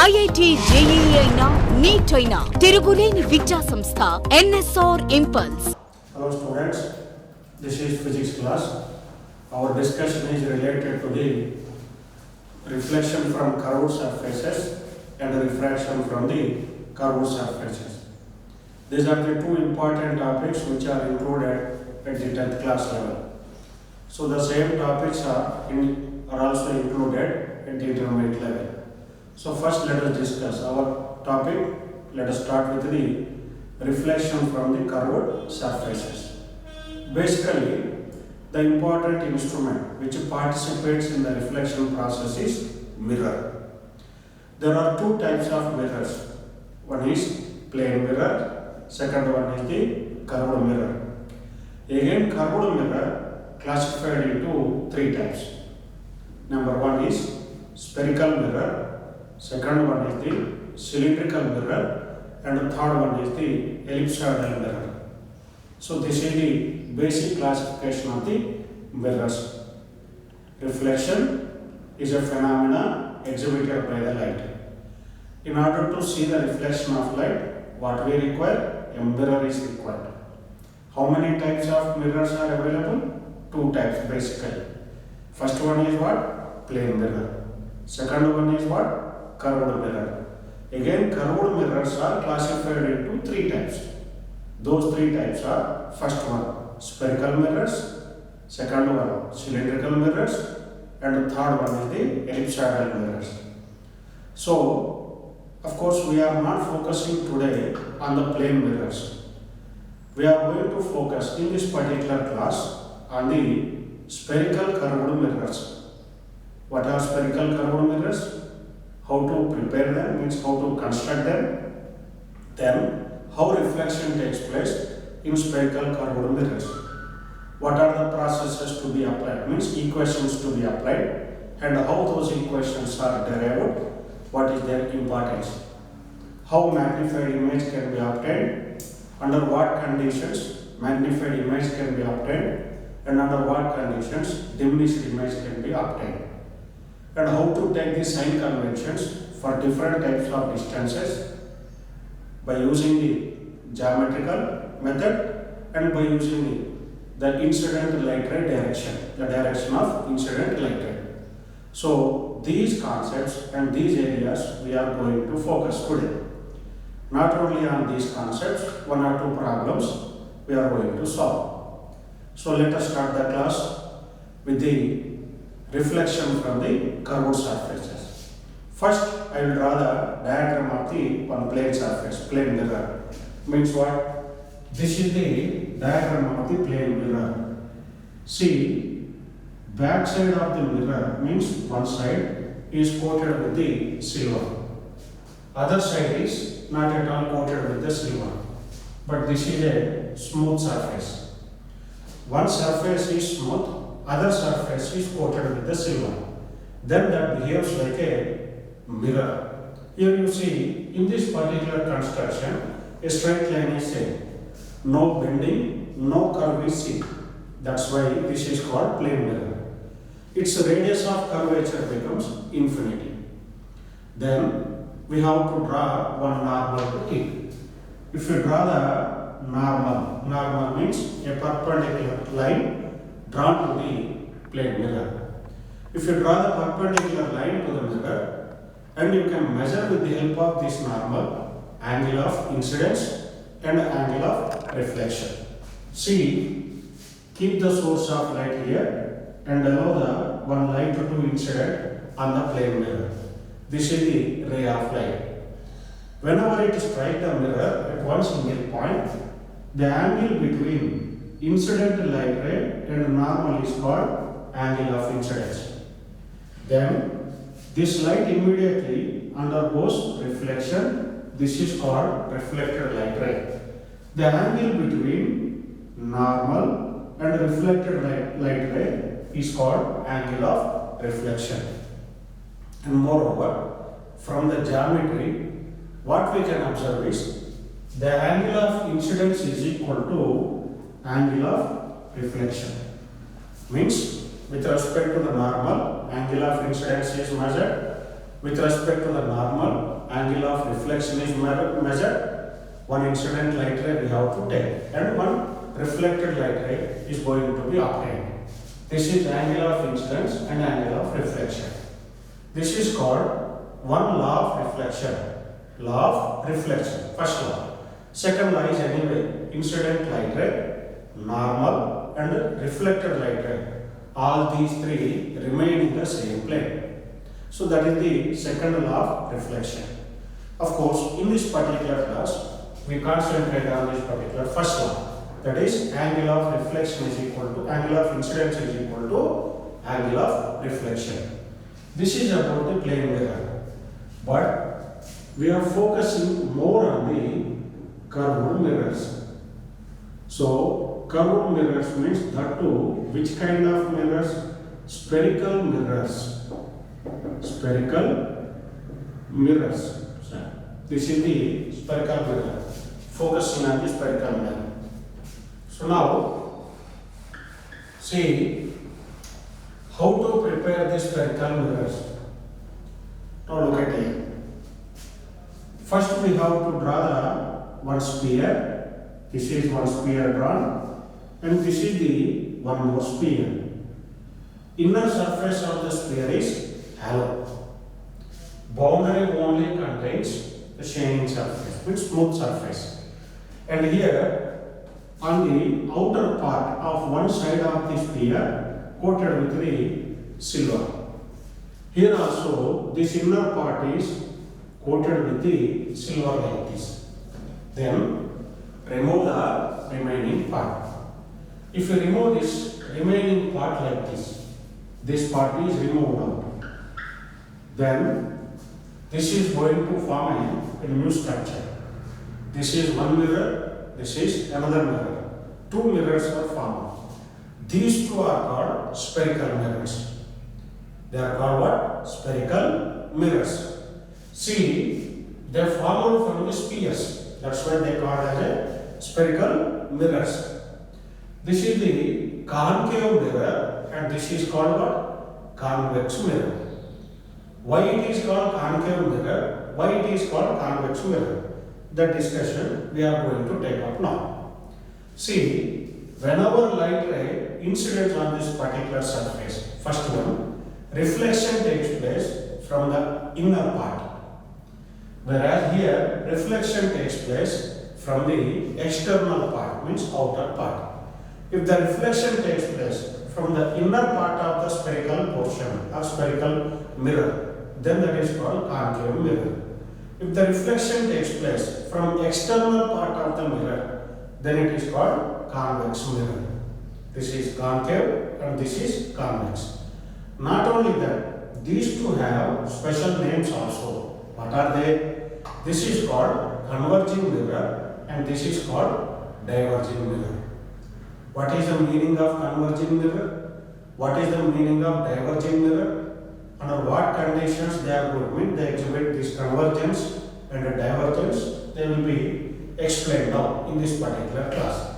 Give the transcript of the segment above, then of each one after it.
IIT JEE అయినా neat అయినా తిరుగులేని విద్యా సంస్థ NSR impulse. Hello students, this is physics class. Our discussion is related to the reflection from curved surfaces and refraction from the curved surfaces. These are the two important topics which are included at the 10th class level. So the same topics are also included at the intermediate level. So first let us discuss our topic. Let us start with the reflection from the curved surfaces. Basically, the important instrument which participates in the reflection process is mirror. There are two types of mirrors. One is plane mirror, second one is the curved mirror. Again, curved mirror classified into three types. Number one is spherical mirror, second one is the cylindrical mirror, and the third one is the ellipsoidal mirror. So this is the basic classification of the mirrors. Reflection is a phenomena exhibited by the light. In order to see the reflection of light, what we require? A mirror is required. How many types of mirrors are available? Two types basically. First one is what? Plane mirror. Second one is what? Curved mirror. Again, curved mirrors are classified into three types. Those three types are: first one spherical mirrors, second one cylindrical mirrors, and the third one is the ellipsoidal mirrors. So, of course, we are not focusing today on the plane mirrors. We are going to focus in this particular class on the spherical curved mirrors. What are spherical curved mirrors? How to prepare them, means how to construct them. Then, how reflection takes place in spherical curved mirrors. What are the processes to be applied, means equations to be applied, and how those equations are derived, what is their importance. How magnified image can be obtained, under what conditions magnified image can be obtained, and under what conditions diminished image can be obtained. And how to take the sign conventions for different types of distances by using the geometrical method and by using the incident light ray direction, the direction of incident light ray. So these concepts and these areas we are going to focus today. Not only on these concepts, one or two problems we are going to solve. So let us start the class with the reflection from the curved surfaces. First, I will draw the diagram of the one plane surface, plane mirror. Means what? This is the diagram of the plane mirror. See, back side of the mirror means one side is coated with the silver. Other side is not at all coated with the silver. But this is a smooth surface. One surface is smooth, other surface is coated with the silver. Then that behaves like a mirror. Here you see, in this particular construction, a straight line is seen. No bending, no curve is seen. That's why this is called plane mirror. Its radius of curvature becomes infinity. Then we have to draw one normal to it. If you draw the normal means a perpendicular line drawn to the plane mirror. If you draw the perpendicular line to the mirror, and you can measure with the help of this normal angle of incidence and angle of reflection. See, keep the source of light here and allow the one light to incident on the plane mirror. This is the ray of light. Whenever it strikes the mirror at one single point, the angle between incident light ray and normal is called angle of incidence. Then this light immediately undergoes reflection. This is called reflected light ray. The angle between normal and reflected light ray is called angle of reflection. And moreover, from the geometry, what we can observe is the angle of incidence is equal to angle of reflection. Means with respect to the normal, angle of incidence is measured. With respect to the normal, reflection is measured, one incident light ray we have to take, and one reflected light ray is going to be obtained. This is angle of incidence and angle of reflection. This is called one law of reflection. Law of reflection, first law. Second law is anyway incident light ray, normal and reflected light ray. All these three remain in the same plane. So that is the second law of reflection. Of course, in this particular class, we concentrate on this particular first law. That is, angle of reflection is equal to angle of incidence is equal to angle of reflection. This is about the plane mirror, but we are focusing more on the curved mirrors. So, curved mirrors means that too, which kind of mirrors? Spherical mirrors. Spherical mirrors. So, this is the spherical mirror. Focusing on the spherical mirror. So now, see how to prepare the spherical mirrors. Now look at it. First we have to draw the one sphere. This is one sphere drawn, and this is the one more sphere. Inner surface of the sphere is hollow. Boundary only contains the shining surface, which smooth surface. And here, on the outer part of one side of the sphere, coated with the silver. Here also, this inner part is coated with the silver like this. Then, remove the remaining part. If you remove this remaining part like this part is removed out. Then, this is going to form a new structure. This is one mirror, this is another mirror. Two mirrors are formed. These two are called spherical mirrors. They are called what? Spherical mirrors. See, they are formed from the spheres. That's why they are called as a spherical mirrors. This is the concave mirror, and this is called what? Convex mirror. Why it is called concave mirror? Why it is called convex mirror? That discussion we are going to take up now. See, whenever light ray incidents on this particular surface, first one, reflection takes place from the inner part. Whereas here, reflection takes place from the external part, means outer part. If the reflection takes place from the inner part of the spherical portion or spherical mirror, then that is called concave mirror. If the reflection takes place from external part of the mirror, then it is called convex mirror. This is concave and this is convex. Not only that, these two have special names also. What are they? This is called converging mirror and this is called diverging mirror. What is the meaning of converging mirror? What is the meaning of diverging mirror? Under what conditions they are going to mean they exhibit this convergence and divergence, they will be explained now in this particular class.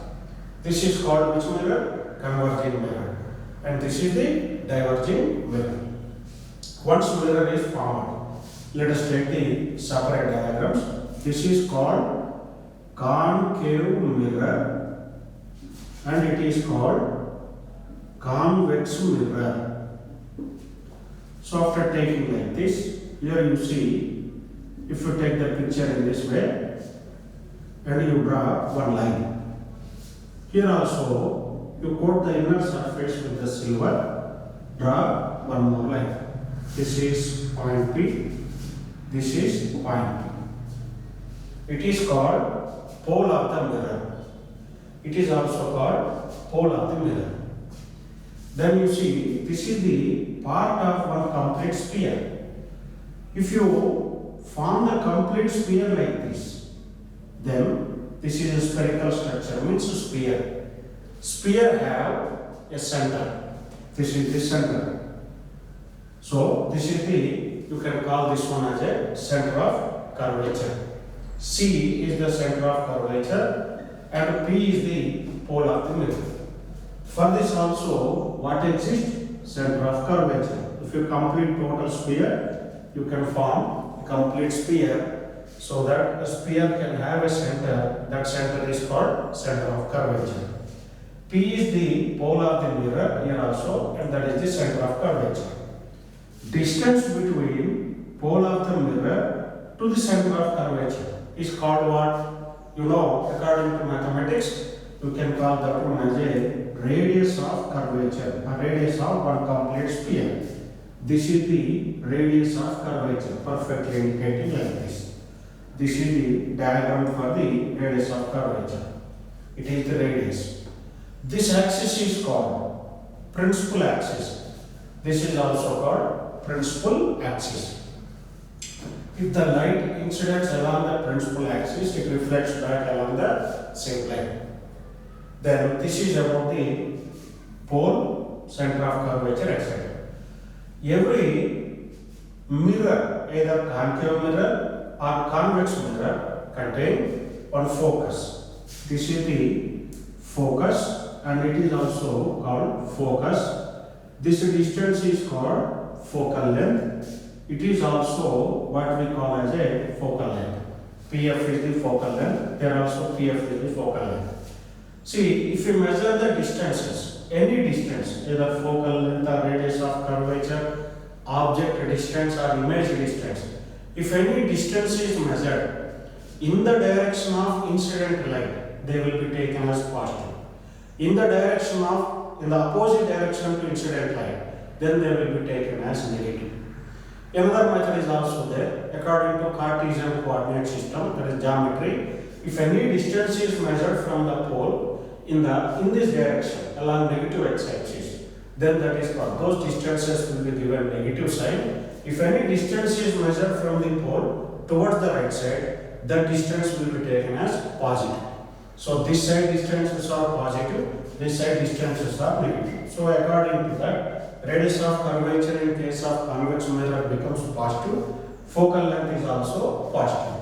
This is called which mirror? Converging mirror. And this is the diverging mirror. Once mirror is formed, let us take the separate diagrams. This is called concave mirror and it is called convex mirror. So after taking like this, here you see, if you take the picture in this way and you draw one line. Here also, you coat the inner surface with the silver, draw one more line. This is point P, this is point P. It is called pole of the mirror. It is also called pole of the mirror. Then you see, this is the part of one complete sphere. If you form a complete sphere like this, then this is a spherical structure, means a sphere. Sphere have a center. This is the center. So this is the, you can call this one as a center of curvature. C is the center of curvature and P is the pole of the mirror. For this also, what exists? Center of curvature. If you complete total sphere, you can form a complete sphere so that a sphere can have a center. That center is called center of curvature. P is the pole of the mirror here also, and that is the center of curvature. Distance between pole of the mirror to the center of curvature is called what? You know, according to mathematics, you can call that one as a radius of curvature, a radius of one complete sphere. This is the radius of curvature, perfectly indicated like this. This is the diagram for the radius of curvature. It is the radius. This axis is called principal axis. This is also called principal axis. If the light incidents along the principal axis, it reflects back along the same line. Then this is about the pole, center of curvature, etc. Every mirror, either concave mirror or convex mirror, contain one focus. This is the focus, and it is also called focus. This distance is called focal length. It is also what we call as a focal length. PF is the focal length. There also PF is the focal length. See, if you measure the distances, any distance, either focal length or radius of curvature, object distance or image distance, if any distance is measured in the direction of incident light, they will be taken as positive. In the opposite direction to incident light, then they will be taken as negative. Another method is also there, according to Cartesian coordinate system, that is geometry. If any distance is measured from the pole in this direction along negative x-axis, then that is called, those distances will be given negative sign. If any distance is measured from the pole towards the right side, that distance will be taken as positive. So this side distances are positive, this side distances are negative. So according to that, radius of curvature in case of convex mirror becomes positive, focal length is also positive.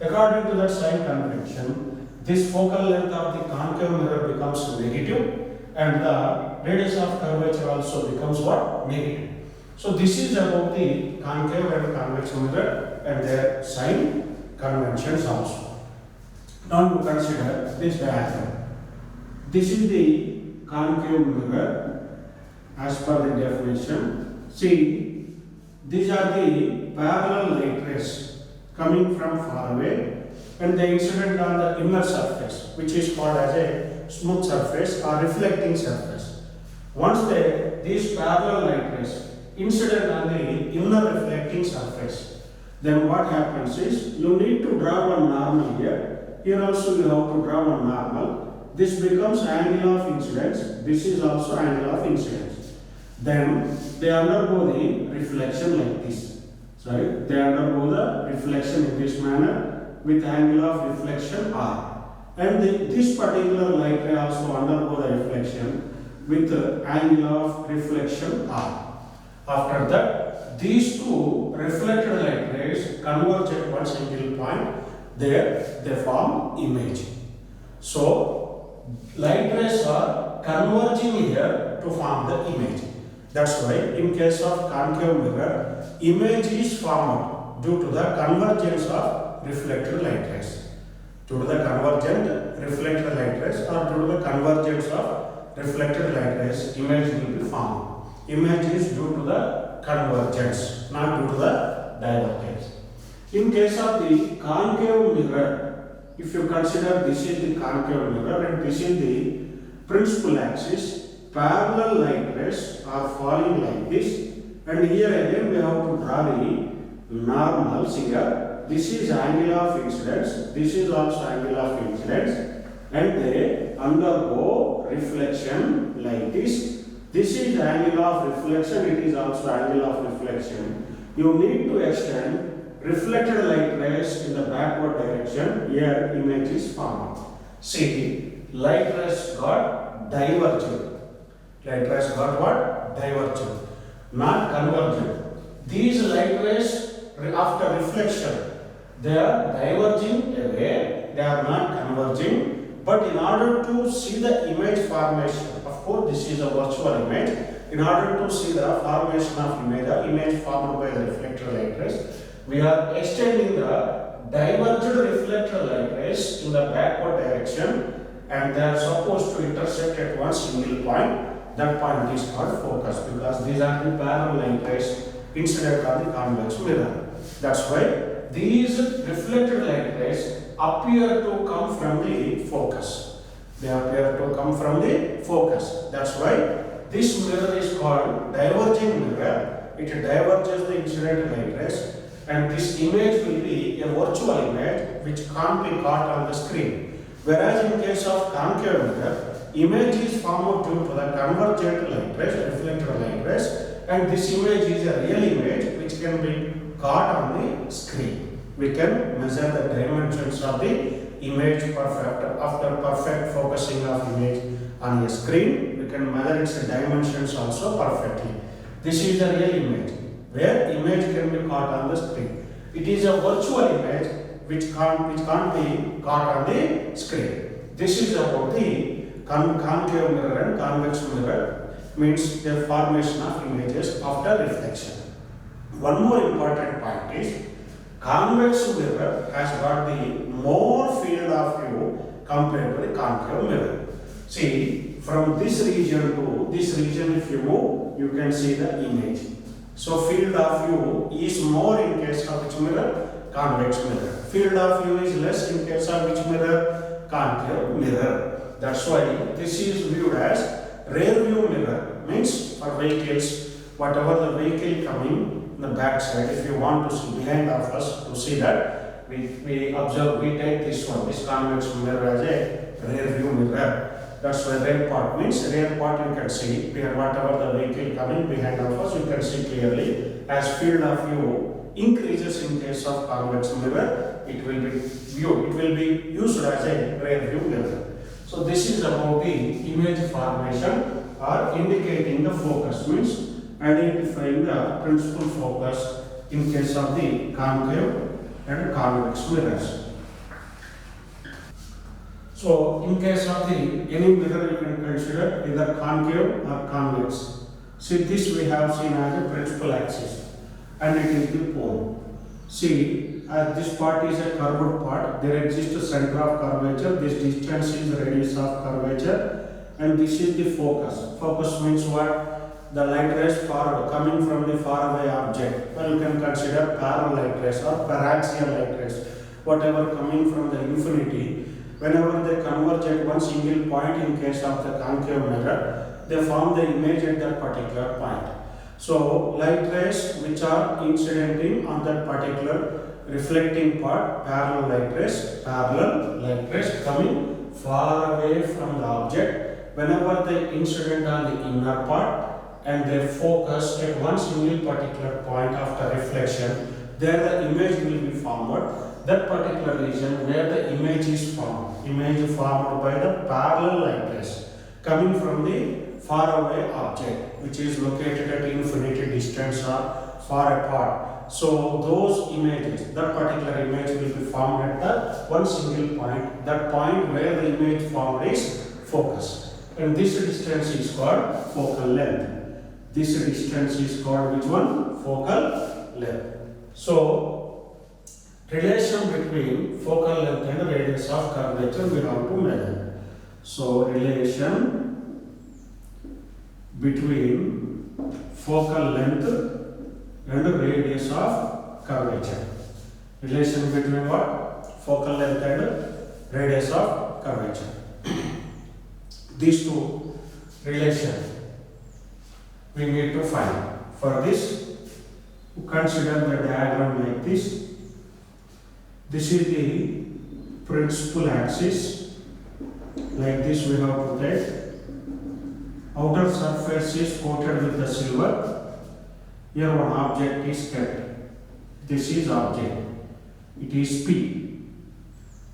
According to that sign convention, this focal length of the concave mirror becomes negative, and the radius of curvature also becomes what? Negative. So this is about the concave and convex mirror and their sign conventions also. Now to consider this diagram. This is the concave mirror as per the definition. See, these are the parallel light rays coming from far away, and they incident on the inner surface, which is called as a smooth surface or reflecting surface. Once these parallel light rays incident on the inner reflecting surface, then what happens is you need to draw one normal here. Here also you have to draw one normal. This becomes angle of incidence. This is also angle of incidence. Then they undergo the reflection like this. They undergo the reflection in this manner with angle of reflection R. And this particular light ray also undergo the reflection with angle of reflection R. After that, these two reflected light rays converge at one single point. There they form image. So light rays are converging here to form the image. That's why in case of concave mirror, image is formed due to the convergence of reflected light rays. Due to the convergent reflected light rays or due to the convergence of reflected light rays, image will be formed. Image is due to the convergence, not due to the divergence. In case of the concave mirror, if you consider this is the concave mirror and this is the principal axis, parallel light rays are falling like this, and here again we have to draw the normals here. This is angle of incidence, this is also angle of incidence, and they undergo reflection like this. This is angle of reflection, it is also angle of reflection. You need to extend reflected light rays in the backward direction. Here image is formed. See, light rays got divergent. Light rays got what? Divergent, not convergent. These light rays after reflection, they are diverging away, they are not converging. But in order to see the image formation, of course this is a virtual image. In order to see the formation of image, the image formed by the reflected light rays, We are extending the diverged reflected light rays in the backward direction, and they are supposed to intersect at one single point. That point is called focus, because these are the parallel light rays incident on the convex mirror. That's why these reflected light rays appear to come from the focus. They appear to come from the focus. That's why this mirror is called diverging mirror. It diverges the incident light rays, and this image will be a virtual image which can't be caught on the screen. Whereas in case of concave mirror, image is formed due to the convergent light rays, reflected light rays, and this image is a real image which can be caught on the screen. We can measure the dimensions of the image after perfect focusing of image on a screen. We can measure its dimensions also perfectly. This is a real image where image can be caught on the screen. It is a virtual image which can't be caught on the screen. This is about the concave mirror and convex mirror, means the formation of images after reflection. One more important point is convex mirror has got the more field of view compared to the concave mirror. See, from this region to this region, if you move, you can see the image. So field of view is more in case of which mirror? Convex mirror. Field of view is less in case of which mirror? Concave mirror. That's why this is viewed as rear view mirror, means for vehicles, whatever the vehicle coming in the back side, if you want to see behind of us to see that, we observe, we take this one, this convex mirror as a rear view mirror. That's why rear part means rear part you can see, where whatever the vehicle coming behind of us, you can see clearly. As field of view increases in case of convex mirror, it will be used as a rear view mirror. So this is about the image formation or indicating the focus, means identifying the principal focus in case of the concave and convex mirrors. So in case of the any mirror, you can consider either concave or convex. See, this we have seen as a principal axis, and it is the pole. See, as this part is a curved part, there exists a center of curvature. This distance is the radius of curvature, and this is the focus. Focus means what? The light rays coming from the faraway object. Well, you can consider parallel light rays or paraxial light rays. Whatever coming from the infinity, whenever they converge at one single point in case of the concave mirror, they form the image at that particular point. So, light rays which are incidenting on that particular reflecting part, parallel light rays coming far away from the object, whenever they incident on the inner part and they focus at one single particular point after reflection, there the image will be formed. That particular region where the image is formed by the parallel light rays coming from the far away object which is located at infinity distance or far apart. So those images, that particular image will be formed at the one single point. That point where the image formed is focus, and this distance is called focal length. This distance is called which one? Focal length. So relation between focal length and radius of curvature we have to measure. So relation between focal length and radius of curvature. Relation between what? Focal length and radius of curvature. These two relations we need to find. For this, consider the diagram like this. This is the principal axis. Like this we have to take. Outer surface is coated with the silver. Here one object is kept. This is object. It is P.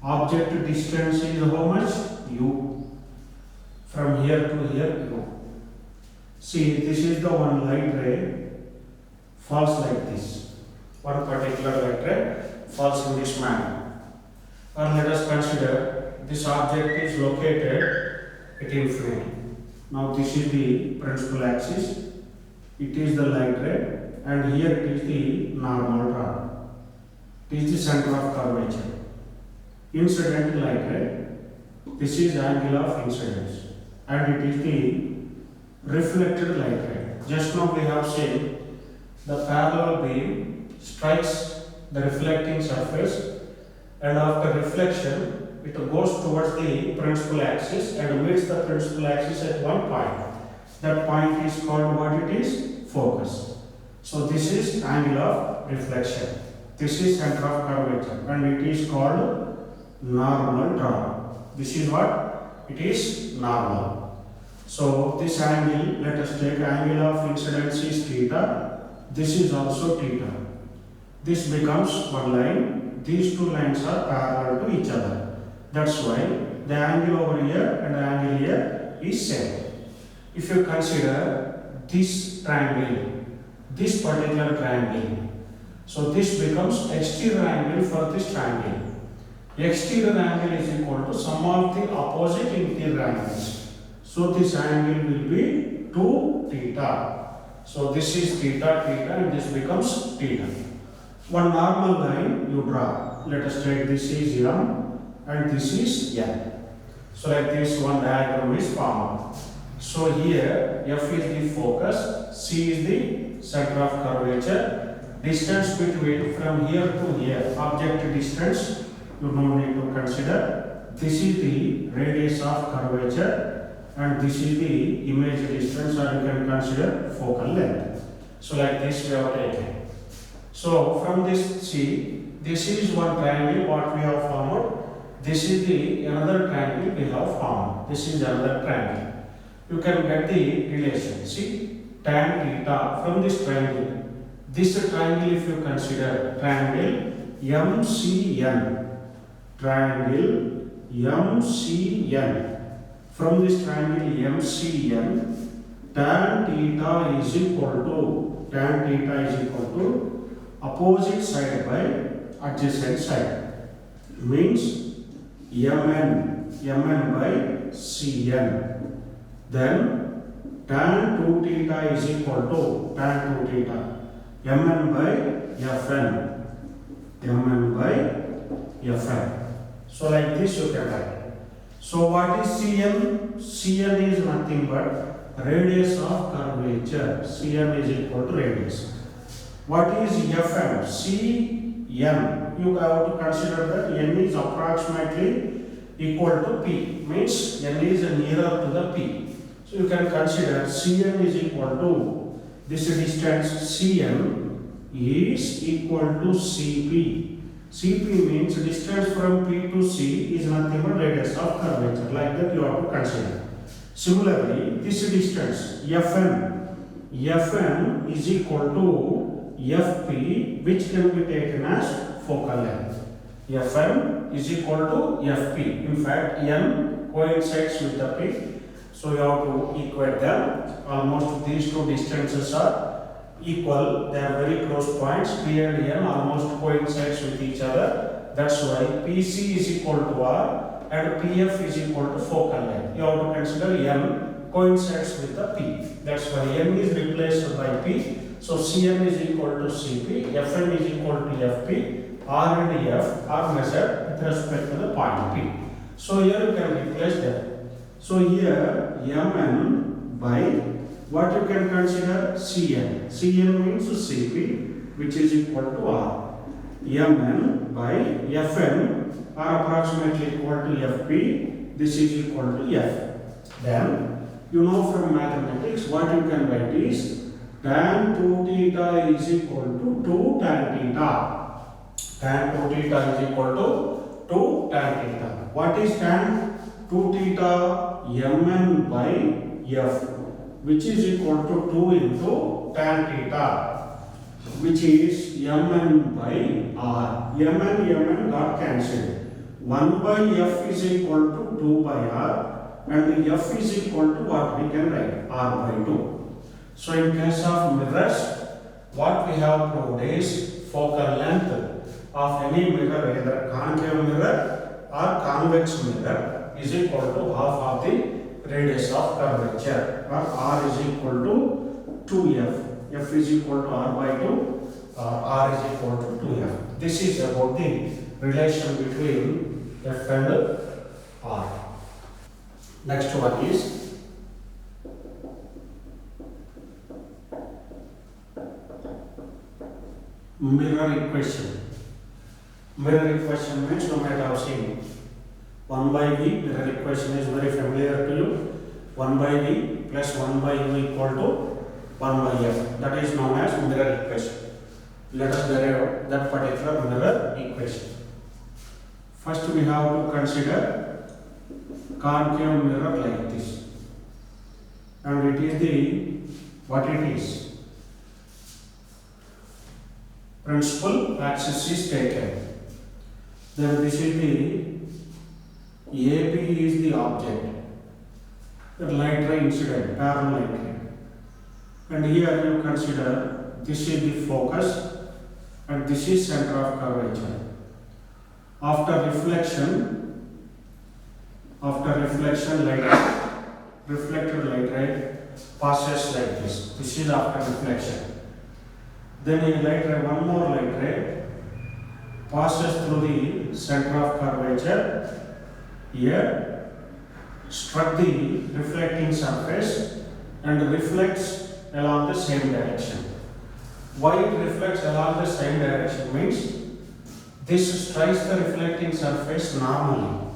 Object distance is how much? U. From here to here, U. See, this is the one light ray falls like this. One particular light ray falls in this manner. Or let us consider this object is located at infinity. Now this is the principal axis. It is the light ray, and here it is the normal rod. It is the center of curvature. Incident light ray, this is angle of incidence, and it is the reflected light ray. Just now we have seen the parallel beam strikes the reflecting surface, and after reflection it goes towards the principal axis and meets the principal axis at one point. That point is called what it is? Focus. So this is angle of reflection. This is center of curvature and it is called normal draw. This is what? It is normal. So this angle, let us take angle of incidence is theta. This is also theta. This becomes one line. These two lines are parallel to each other. That's why the angle over here and the angle here is same. If you consider this triangle, this particular triangle, so this becomes exterior angle for this triangle. Exterior angle is equal to sum of the opposite interior angles. So this angle will be 2 theta. So this is theta, theta, and this becomes theta. One normal line you draw. Let us take this is M and this is N. So like this one diagram is formed. So here F is the focus, C is the center of curvature. Distance between from here to here, object distance, you don't need to consider. This is the radius of curvature and this is the image distance, or you can consider focal length. So like this we have taken. So from this C, this is one triangle what we have formed. This is the another triangle we have formed. This is another triangle. You can get the relation. See, tan theta from this triangle. This triangle, if you consider triangle MCN, triangle MCN. From this triangle MCN, tan theta is equal to opposite side by adjacent side. Means MN by CN. Then tan 2 theta is equal to tan 2 theta Mn by Fn. Mn by Fn. So like this you can write. So what is Cn? Cn is nothing but radius of curvature. Cn is equal to radius. What is Fn? Cn. You have to consider that n is approximately equal to p. Means n is nearer to the p. So you can consider Cn is equal to this distance. Cn is equal to Cp. Cp means distance from P to C is nothing but radius of curvature. Like that you have to consider. Similarly, this distance Fn is equal to Fp, which can be taken as focal length. Fn is equal to Fp. In fact, n coincides with the P. So you have to equate them. Almost these two distances are equal. They are very close points. P and N almost coincides with each other. That's why PC is equal to R and PF is equal to focal length. You have to consider N coincides with the P. That's why N is replaced by P. So Cn is equal to Cp, Fn is equal to Fp, R and F are measured with respect to the point P. So here you can replace them. So here Mn by what you can consider Cn. Cn means Cp, which is equal to R. Mn by Fn are approximately equal to Fp. This is equal to F. Then you know from mathematics what you can write is tan 2 theta is equal to 2 tan theta. Tan 2 theta is equal to 2 tan theta. What is tan 2 theta? Mn by F, which is equal to 2 into tan theta, which is Mn by R. Mn got cancelled. 1 by F is equal to 2 by R, and F is equal to what we can write? R by 2. So in case of mirrors, what we have proved is focal length of any mirror, either concave mirror or convex mirror, is equal to half of the radius of curvature, or R is equal to 2F. F is equal to R by 2, or R is equal to 2F. This is about the relation between F and R. Next one is mirror equation. Mirror equation means, you might have seen 1 by V. Mirror equation is very familiar to you. 1 by V plus 1 by U equal to 1 by F. That is known as mirror equation. Let us derive that particular mirror equation. First we have to consider concave mirror like this. And it is the, what it is? Principal axis is taken. Then this is the AB is the object. The light ray incident, parallel light ray. And here you consider this is the focus and this is center of curvature. After reflection, reflected light ray passes like this. This is after reflection. Then in light ray, one more light ray passes through the center of curvature. Here, struck the reflecting surface and reflects along the same direction. Why it reflects along the same direction means this strikes the reflecting surface normally.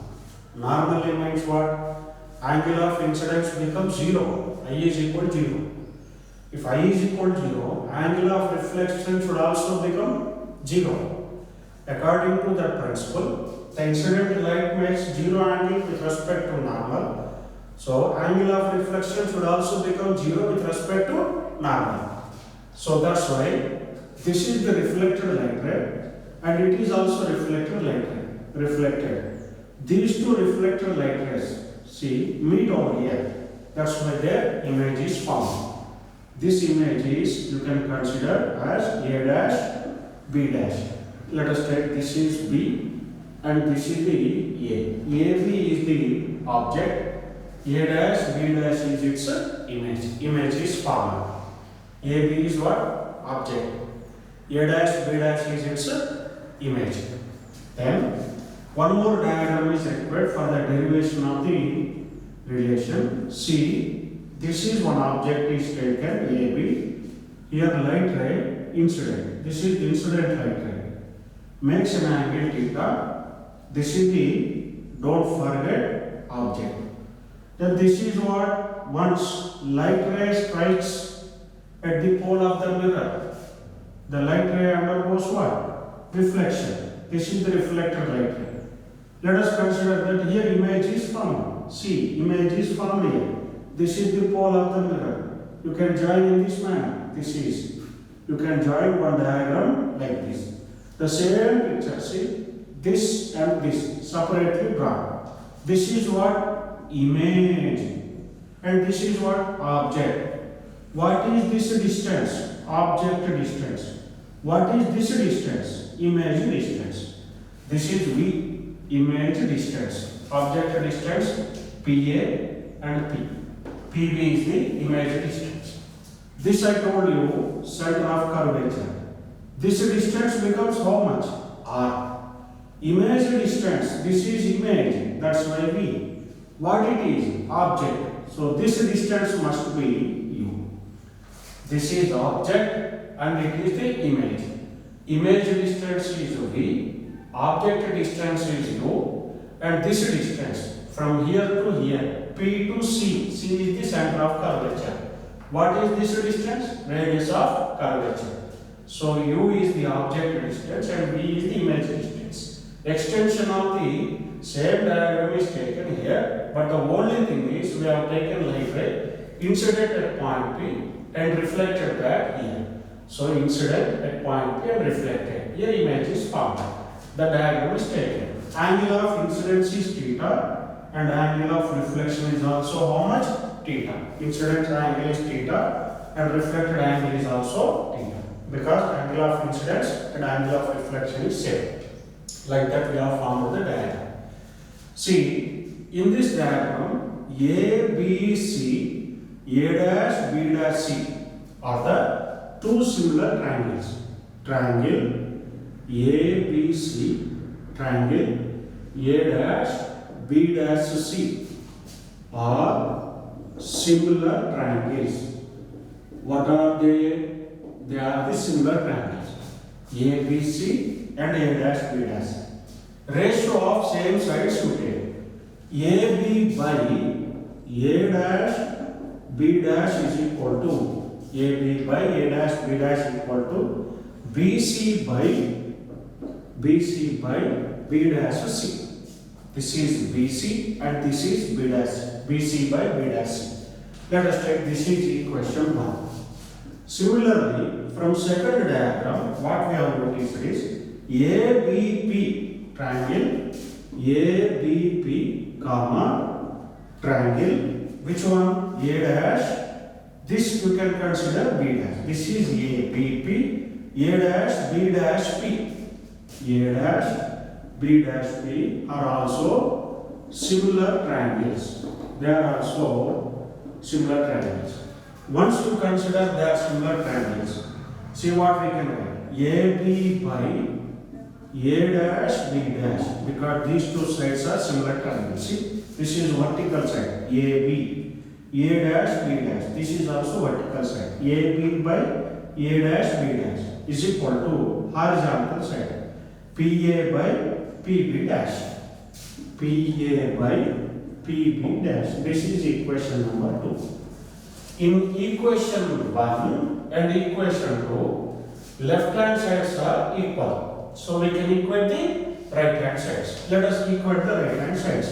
Normally means what? Angle of incidence becomes 0. I is equal to 0. If I is equal to 0, angle of reflection should also become 0. According to that principle, the incident light makes 0 angle with respect to normal. So, angle of reflection should also become 0 with respect to normal. So, that's why this is the reflected light ray and it is also reflected light ray. Reflected. These two reflected light rays, see, meet over here. That's why their image is formed. This image is, you can consider as A dash, B dash. Let us take this is B and this is the A. AB is the object, A dash, B dash is its image. Image is formed. AB is what? Object. A dash, B dash is its image. Then one more diagram is required for the derivation of the relation. See, this is one object is taken, AB. Here light ray, incident. This is incident light ray. Makes an angle theta. This is the, don't forget, object. Then this is what? Once light ray strikes at the pole of the mirror, the light ray undergoes what? Reflection. This is the reflected light ray. Let us consider that here image is formed. See, image is formed here. This is the pole of the mirror. You can join in this manner. This is. You can join one diagram like this. The same picture, see, this and this separately drawn. This is what? Image. And this is what? Object. What is this distance? Object distance. What is this distance? Image distance. This is V, image distance. Object distance, PA and P. PB is the image distance. This I told you, center of curvature. This distance becomes how much? R. Image distance, this is image, that's why V. What it is? Object. So this distance must be U. This is object and it is the image. Image distance is V, object distance is U, and this distance from here to here, P to C. C is the center of curvature. What is this distance? Radius of curvature. So U is the object distance and V is the image distance. Extension of the same diagram is taken here, but the only thing is we have taken light ray, incident at point P and reflected back here. So incident at point P and reflected. Here image is formed. The diagram is taken. Angle of incidence is theta and angle of reflection is also how much? Theta. Incident angle is theta and reflected angle is also theta. Because angle of incidence and angle of reflection is same. Like that we have formed the diagram. See, in this diagram, A, B, C, A dash, B dash, C are the two similar triangles. Triangle ABC triangle A dash B dash C are similar triangles. What are they? They are the similar triangles. ABC and A dash B dash. Ratio of same sides you take. AB by A dash B dash is equal to AB by A dash B dash equal to BC by B dash C. This is BC and this is B dash. BC by B dash C. Let us take this is equation 1. Similarly, from second diagram, what we have noticed is ABP triangle, ABP comma triangle. Which one? A dash. This you can consider B dash. This is ABP, A dash B dash P. A dash B dash P are also similar triangles. They are also similar triangles. Once you consider they are similar triangles, see what we can write. AB by A dash B dash, because these two sides are similar triangles. See, this is vertical side AB, A dash B dash. This is also vertical side AB by A dash B dash is equal to horizontal side PA by PB dash. PA by PB dash. This is equation number 2. In equation 1 and equation 2, left hand sides are equal. So we can equate the right hand sides. Let us equate the right hand sides.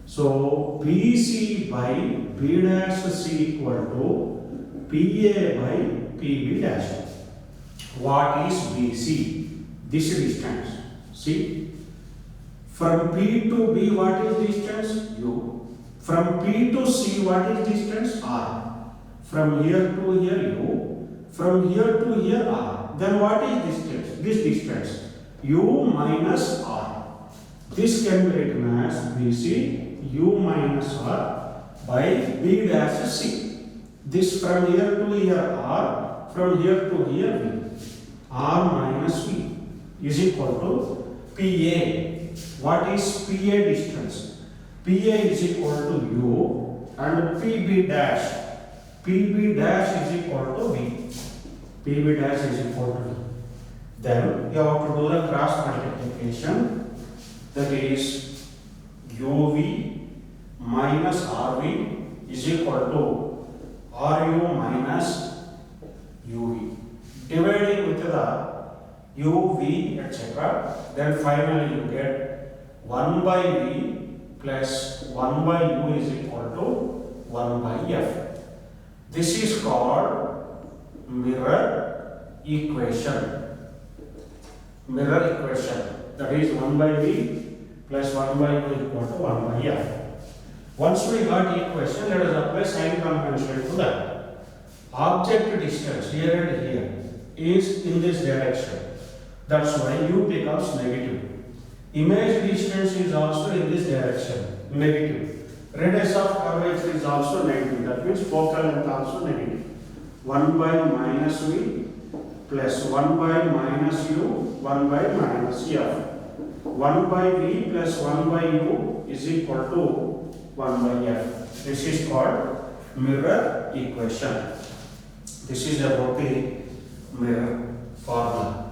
So BC by B dash C equal to PA by PB dash. What is BC? This distance. See, from P to B, what is distance? U. From P to C, what is distance? R. From here to here, U. From here to here, R. Then what is distance? This distance, U minus R. This can be written as BC, U minus R by B dash C. This from here to here, R. From here to here, V. R minus V is equal to PA. What is PA distance? PA is equal to U and PB dash. PB dash is equal to V. PB dash is equal to V. Then you have to do the cross multiplication. That is UV minus RV is equal to RU minus UV. Dividing with the UV etc. Then finally you get 1 by V plus 1 by U is equal to 1 by F. This is called mirror equation. Mirror equation. That is 1 by V plus 1 by U equal to 1 by F. Once we got equation, let us apply sign convention to that. Object distance here and here is in this direction. That's why U becomes negative. Image distance is also in this direction, negative. Radius of curvature is also negative. That means focal length also negative. 1 by minus V plus 1 by minus U, 1 by minus F. 1 by V plus 1 by U is equal to 1 by F. This is called mirror equation. This is about the mirror formula.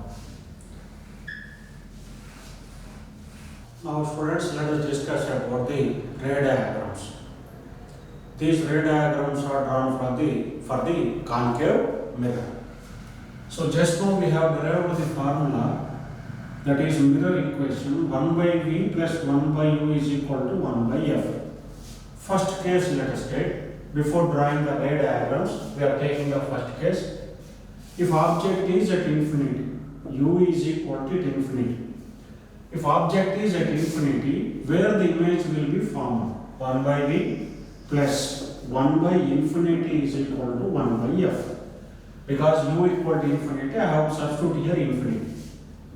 Now students, let us discuss about the ray diagrams. These ray diagrams are drawn for the concave mirror. So just now we have derived the formula, that is mirror equation 1 by V plus 1 by U is equal to 1 by F. First case let us take. Before drawing the ray diagrams, we are taking the first case. If object is at infinity, U is equal to infinity. If object is at infinity, where the image will be formed? 1 by V plus 1 by infinity is equal to 1 by F. Because U equal to infinity, I have to substitute here infinity.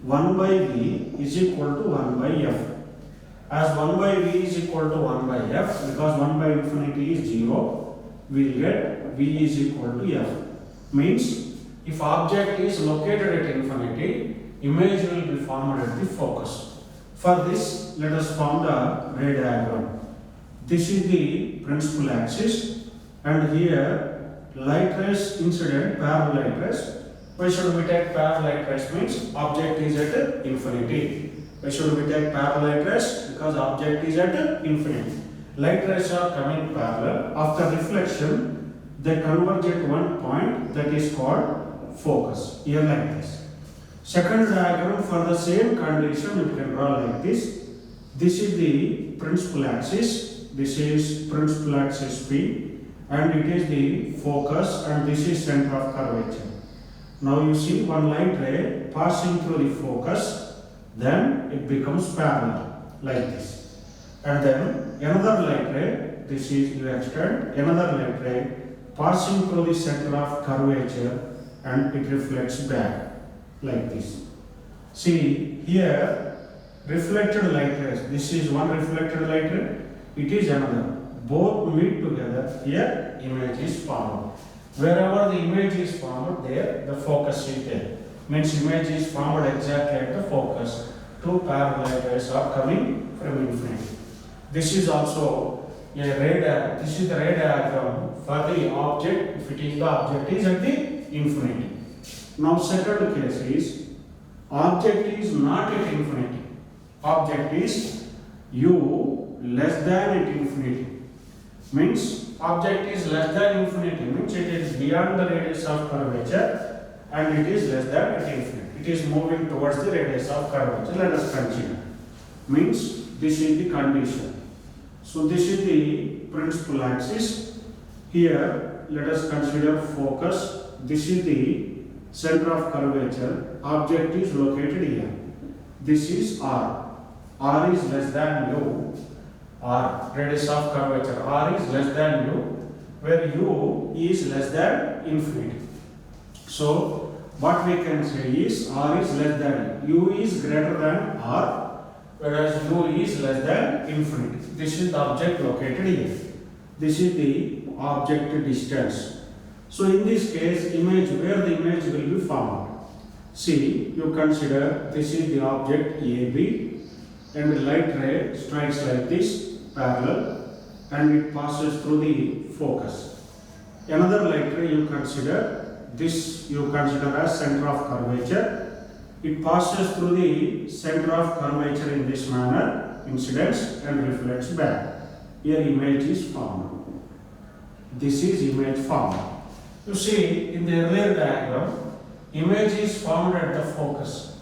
1 by V is equal to 1 by F. As 1 by V is equal to 1 by F, because 1 by infinity is 0, we will get V is equal to F. Means, if object is located at infinity, image will be formed at the focus. For this, let us form the ray diagram. This is the principal axis, and here light rays incident, parallel light rays. Why should we take parallel light rays? Means object is at infinity. Why should we take parallel light rays? Because object is at infinity. Light rays are coming parallel. After reflection, they converge at one point, that is called focus. Here like this. Second diagram for the same condition you can draw like this. This is the principal axis. This is principal axis P, and it is the focus, and this is center of curvature. Now you see one light ray passing through the focus, then it becomes parallel like this. And then another light ray, this is you extend, another light ray passing through the center of curvature, and it reflects back like this. See here, reflected light rays, this is one reflected light ray, it is another. Both meet together, here image is formed. Wherever the image is formed, there the focus is there. Means image is formed exactly at the focus. Two parallel light rays are coming from infinity. This is also a ray diagram. This is the ray diagram for the object, if it is the object is at the infinity. Now second case is object is not at infinity. Object is u less than at infinity. Means object is less than infinity, means it is beyond the radius of curvature, and it is less than at infinity. It is moving towards the radius of curvature. Let us consider. Means this is the condition. So this is the principal axis. Here let us consider focus. This is the center of curvature. Object is located here. This is R. R is less than u. R, radius of curvature, R is less than u, where u is less than infinity. So what we can say is R is less than u is greater than R, whereas u is less than infinity. This is the object located here. This is the object distance. So in this case, image, where the image will be formed. See, you consider this is the object AB, and the light ray strikes like this, parallel, and it passes through the focus. Another light ray you consider, this you consider as center of curvature. It passes through the center of curvature in this manner, incidence, and reflects back. Here image is formed. This is image formed. You see in the earlier diagram, image is formed at the focus.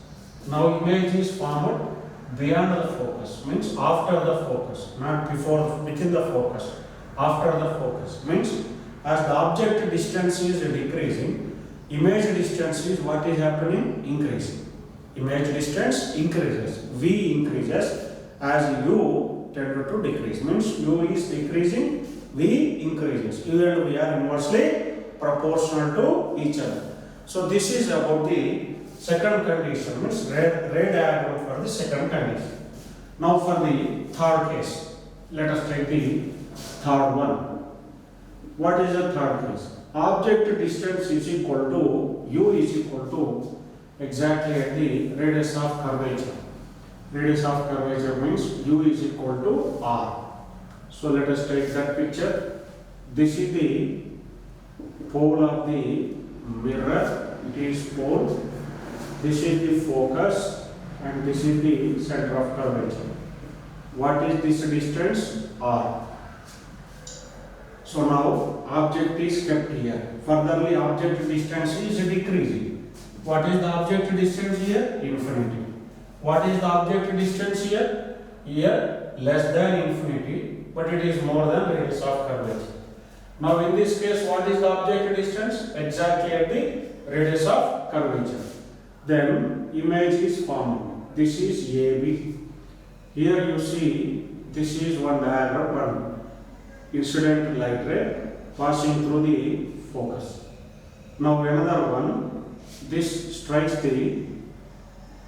Now image is formed beyond the focus, means after the focus, not before, within the focus, after the focus. Means as the object distance is decreasing, image distance is what is happening? Increasing. Image distance increases, V increases as U tend to decrease. Means U is decreasing, V increases. U and V are inversely proportional to each other. So this is about the second condition, means ray diagram for the second condition. Now for the third case, let us take the third one. What is the third case? Object distance is equal to, u is equal to exactly at the radius of curvature. Radius of curvature means u is equal to r. So let us take that picture. This is the pole of the mirror. It is pole. This is the focus, and this is the center of curvature. What is this distance? R. So now object is kept here. Furtherly, object distance is decreasing. What is the object distance here? Infinity. What is the object distance here? Here less than infinity, but it is more than radius of curvature. Now in this case, what is the object distance? Exactly at the radius of curvature. Then image is formed. This is AB. Here you see this is one diagram, one incident light ray passing through the focus. Now another one, this strikes the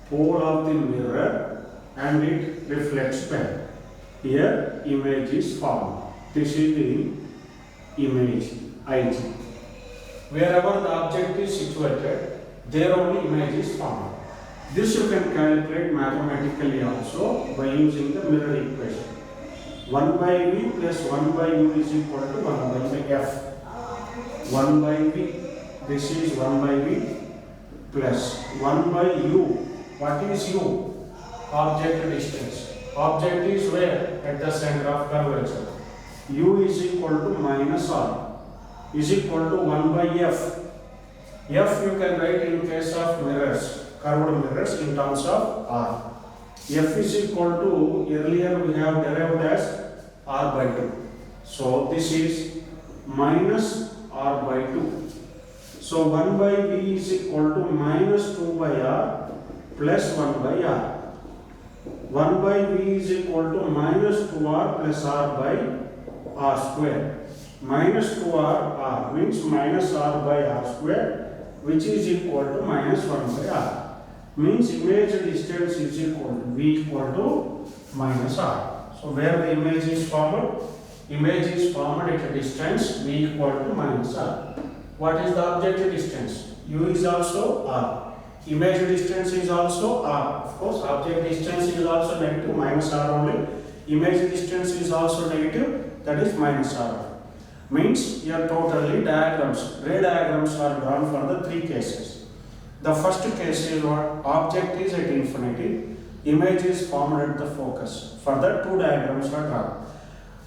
pole of the mirror and it reflects back. Here image is formed. This is the image IG. Wherever the object is situated, there only image is formed. This you can calculate mathematically also by using the mirror equation. 1 by v plus 1 by u is equal to 1 by f. 1 by v, this is 1 by v plus 1 by u. What is u? Object distance. Object is where? At the center of curvature. U is equal to minus r is equal to 1 by f. F you can write in case of mirrors, curved mirrors, in terms of r. F is equal to, earlier we have derived as r by 2. So this is minus r by 2. So 1 by v is equal to minus 2 by r plus 1 by r. 1 by v is equal to minus 2r plus r by r square. Minus 2r, r means minus r by r square, which is equal to minus 1 by r. Means image distance is equal to v equal to minus r. So where the image is formed? Image is formed at a distance v equal to minus r. What is the object distance? U is also r. Image distance is also r. Of course, object distance is also negative, minus r only. Image distance is also negative, that is minus r. Means here totally diagrams, ray diagrams are drawn for the three cases. The first case is what? Object is at infinity, image is formed at the focus. For that, two diagrams are drawn.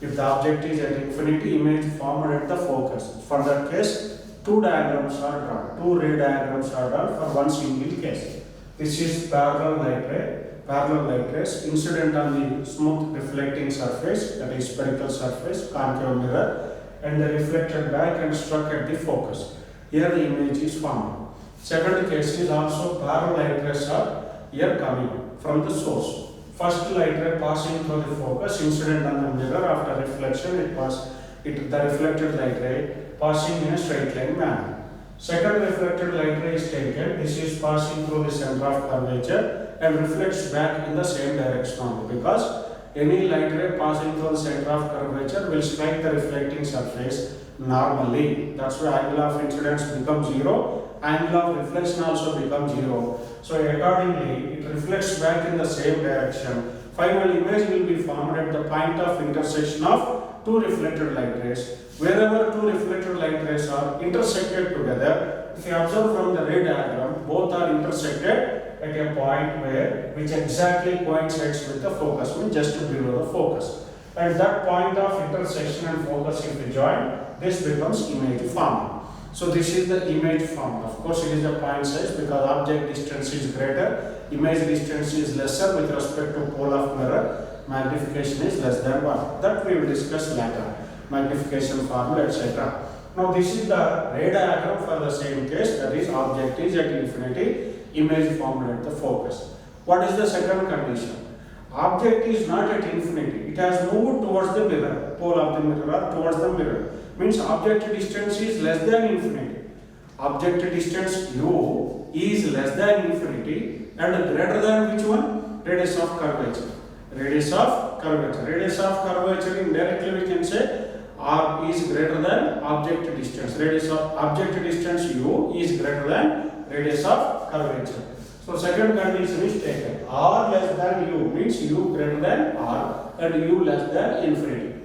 If the object is at infinity, image formed at the focus. For that case, two diagrams are drawn, two ray diagrams are drawn for one single case. This is parallel light rays incident on the smooth reflecting surface, that is spherical surface, concave mirror, and they reflected back and struck at the focus. Here the image is formed. Second case is also parallel light rays are here coming from the source. First light ray passing through the focus, incident on the mirror, after reflection the reflected light ray passing in a straight line manner. Second reflected light ray is taken, this is passing through the center of curvature and reflects back in the same direction only, because any light ray passing through the center of curvature will strike the reflecting surface normally. That's why angle of incidence becomes 0, angle of reflection also becomes 0. So accordingly, it reflects back in the same direction. Final image will be formed at the point of intersection of two reflected light rays. Wherever two reflected light rays are intersected together, if you observe from the ray diagram, both are intersected at a point which exactly coincides with the focus, means just below the focus. At that point of intersection and focus, if you join, this becomes image formed. So this is the image formed. Of course, it is a point size because object distance is greater, image distance is lesser with respect to pole of mirror, magnification is less than 1. That we will discuss later, magnification formula, etc. Now this is the ray diagram for the same case, that is object is at infinity, image formed at the focus. What is the second condition? Object is not at infinity, it has moved towards the mirror, pole of the mirror or towards the mirror. Means object distance is less than infinity. Object distance u is less than infinity and greater than which one? Radius of curvature. Radius of curvature. Radius of curvature, indirectly we can say r is greater than object distance. Radius of object distance u is greater than radius of curvature. So second condition is taken. R less than u means u greater than r and u less than infinity.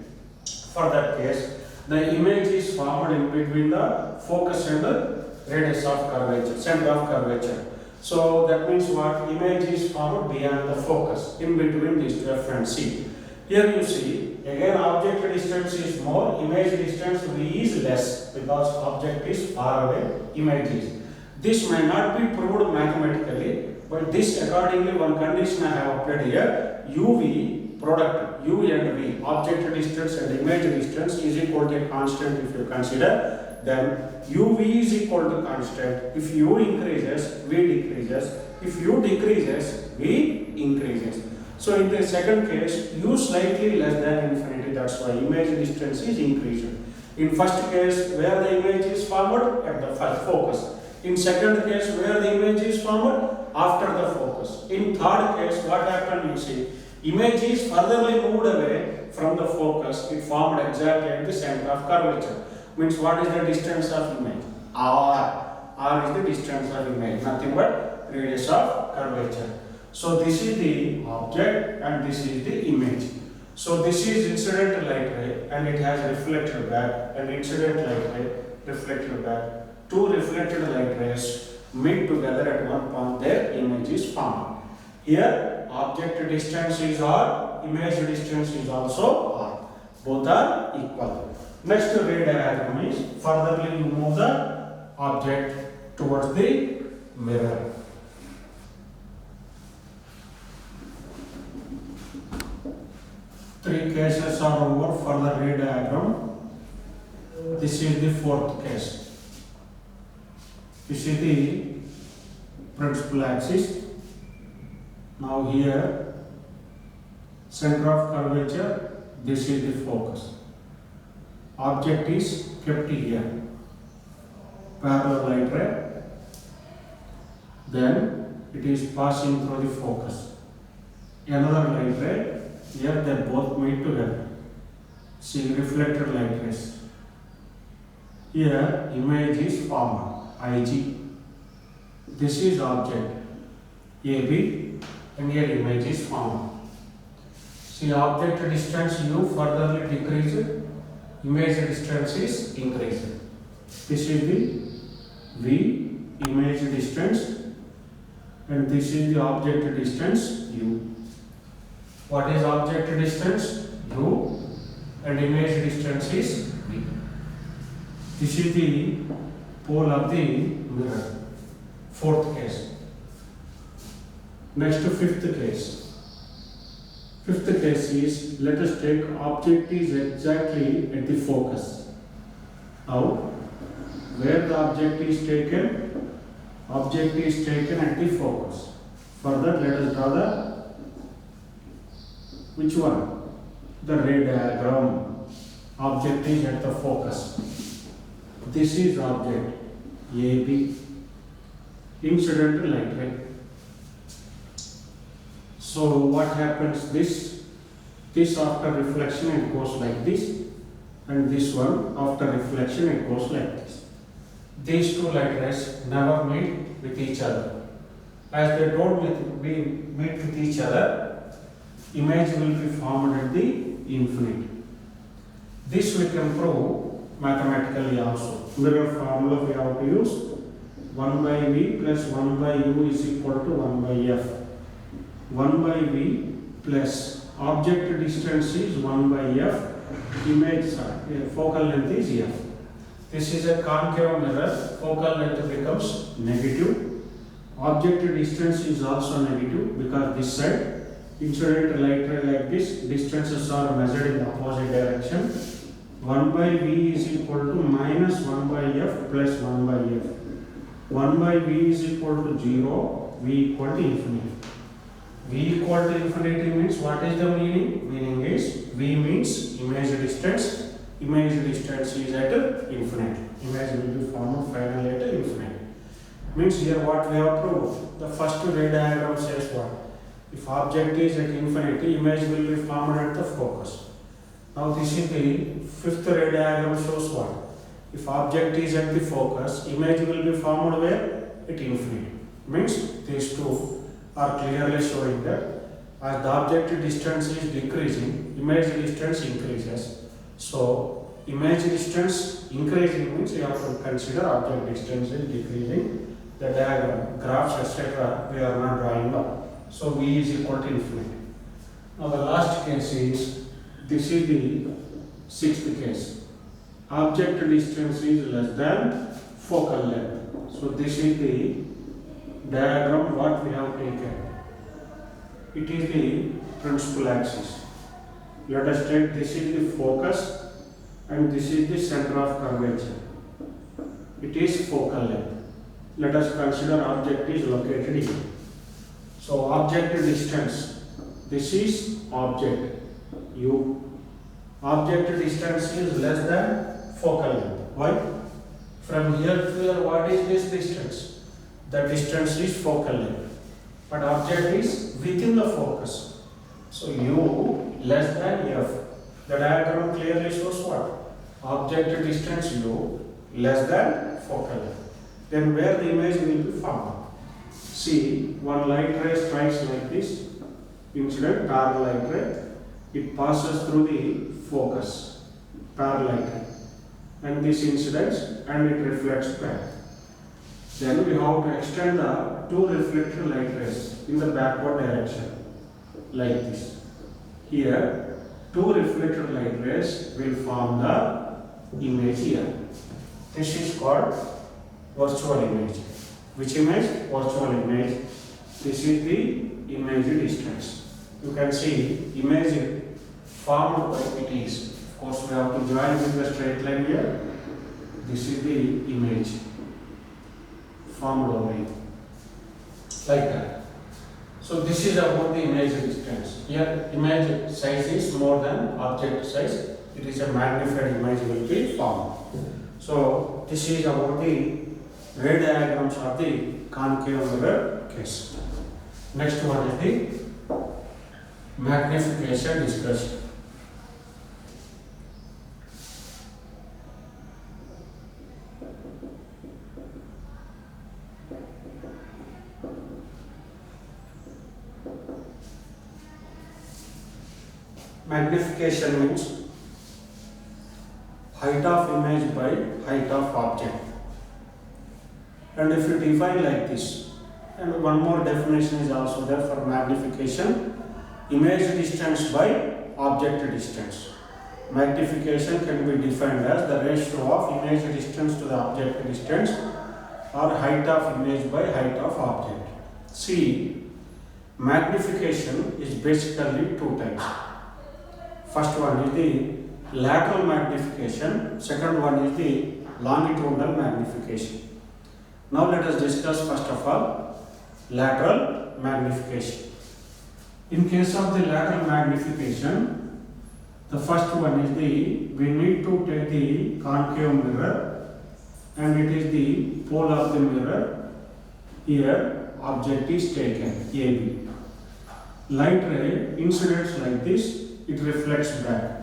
For that case, the image is formed in between the focus and the radius of curvature, center of curvature. So that means what? Image is formed beyond the focus, in between these two, F and C. Here you see, again object distance is more, image distance V is less, because object is far away, image is. This may not be proved mathematically, but this accordingly one condition I have applied here, UV product u and v, object distance and image distance is equal to a constant if you consider, then uv is equal to constant. If u increases, v decreases. If u decreases, v increases. So in the second case, u slightly less than infinity, that's why image distance is increased. In first case, where the image is formed? At the first focus. In second case, where the image is formed? After the focus. In third case, what happened? You see, image is furtherly moved away from the focus. It formed exactly at the center of curvature. Means what is the distance of image? R. R is the distance of image, nothing but radius of curvature. So this is the object and this is the image. So this is incident light ray and it has reflected back, and incident light ray reflected back. Two reflected light rays meet together at one point, their image is formed. Here object distance is r, image distance is also r. Both are equal. Next ray diagram is furtherly you move the object towards the mirror. Three cases are over for the ray diagram. This is the fourth case. This is the principal axis. Now here, center of curvature, this is the focus. Object is kept here. Parallel light ray. Then it is passing through the focus. Another light ray. Here they both meet together. See reflected light rays. Here image is formed, IG. This is object AB and here image is formed. See object distance U furtherly decreased, image distance is increased. This is the V image distance and this is the object distance U. What is object distance? U and image distance is V. This is the pole of the mirror. Fourth case. Next to fifth case. Fifth case is, let us take object is exactly at the focus. Now, where the object is taken? Object is taken at the focus. Further, let us draw the which one? The ray diagram. Object is at the focus. This is object AB. Incident light ray. So what happens? This after reflection it goes like this, and this one after reflection it goes like this. These two light rays never meet with each other. As they don't meet with each other, image will be formed at the infinite. This we can prove mathematically also. Mirror formula we have to use 1 by V plus 1 by U is equal to 1 by F. 1 by V plus object distance is 1 by F, image focal length is F. This is a concave mirror, focal length becomes negative. Object distance is also negative because this side incident light ray like this, distances are measured in the opposite direction. 1 by V is equal to minus 1 by F plus 1 by F. 1 by V is equal to 0, V equal to infinity. V equal to infinity means what is the meaning? Meaning is V means image distance. Image distance is at infinity. Image will be formed finally at infinity. Means here what we have proved. The first ray diagram says what? If object is at infinity, image will be formed at the focus. Now this is the fifth ray diagram shows what? If object is at the focus, image will be formed where? At infinity. Means these two are clearly showing that as the object distance is decreasing, image distance increases. So image distance increasing means you have to consider object distance is decreasing. The diagram, graphs, etc. we are not drawing up. So V is equal to infinity. Now the last case is, this is the sixth case. Object distance is less than focal length. So this is the diagram what we have taken. It is the principal axis. Let us take this is the focus and this is the center of curvature. It is focal length. Let us consider object is located here. So object distance, this is object U. Object distance is less than focal length. Why? From here to here, what is this distance? The distance is focal length. But object is within the focus. So U less than F. The diagram clearly shows what? Object distance U less than focal length. Then where the image will be formed? See, one light ray strikes like this, incident parallel light ray. It passes through the focus, parallel light ray, and this incidence, and it reflects back. Then we have to extend the two reflected light rays in the backward direction, like this. Here, two reflected light rays will form the image here. This is called virtual image. Which image? Virtual image. This is the image distance. You can see image formed by it is. Of course, we have to join with the straight line here. This is the image formed over here, like that. So this is about the image distance. Here, image size is more than object size. It is a magnified image will be formed. So this is about the ray diagrams of the concave mirror case. Next one is the magnification discussion. Magnification means height of image by height of object. And if you define like this, and one more definition is also there for magnification, image distance by object distance. Magnification can be defined as the ratio of image distance to the object distance or height of image by height of object. See, magnification is basically two types. First one is the lateral magnification, second one is the longitudinal magnification. Now let us discuss first of all lateral magnification. In case of the lateral magnification, the first one is we need to take the concave mirror and it is the pole of the mirror. Here object is taken, AB. Light ray incidents like this, it reflects back,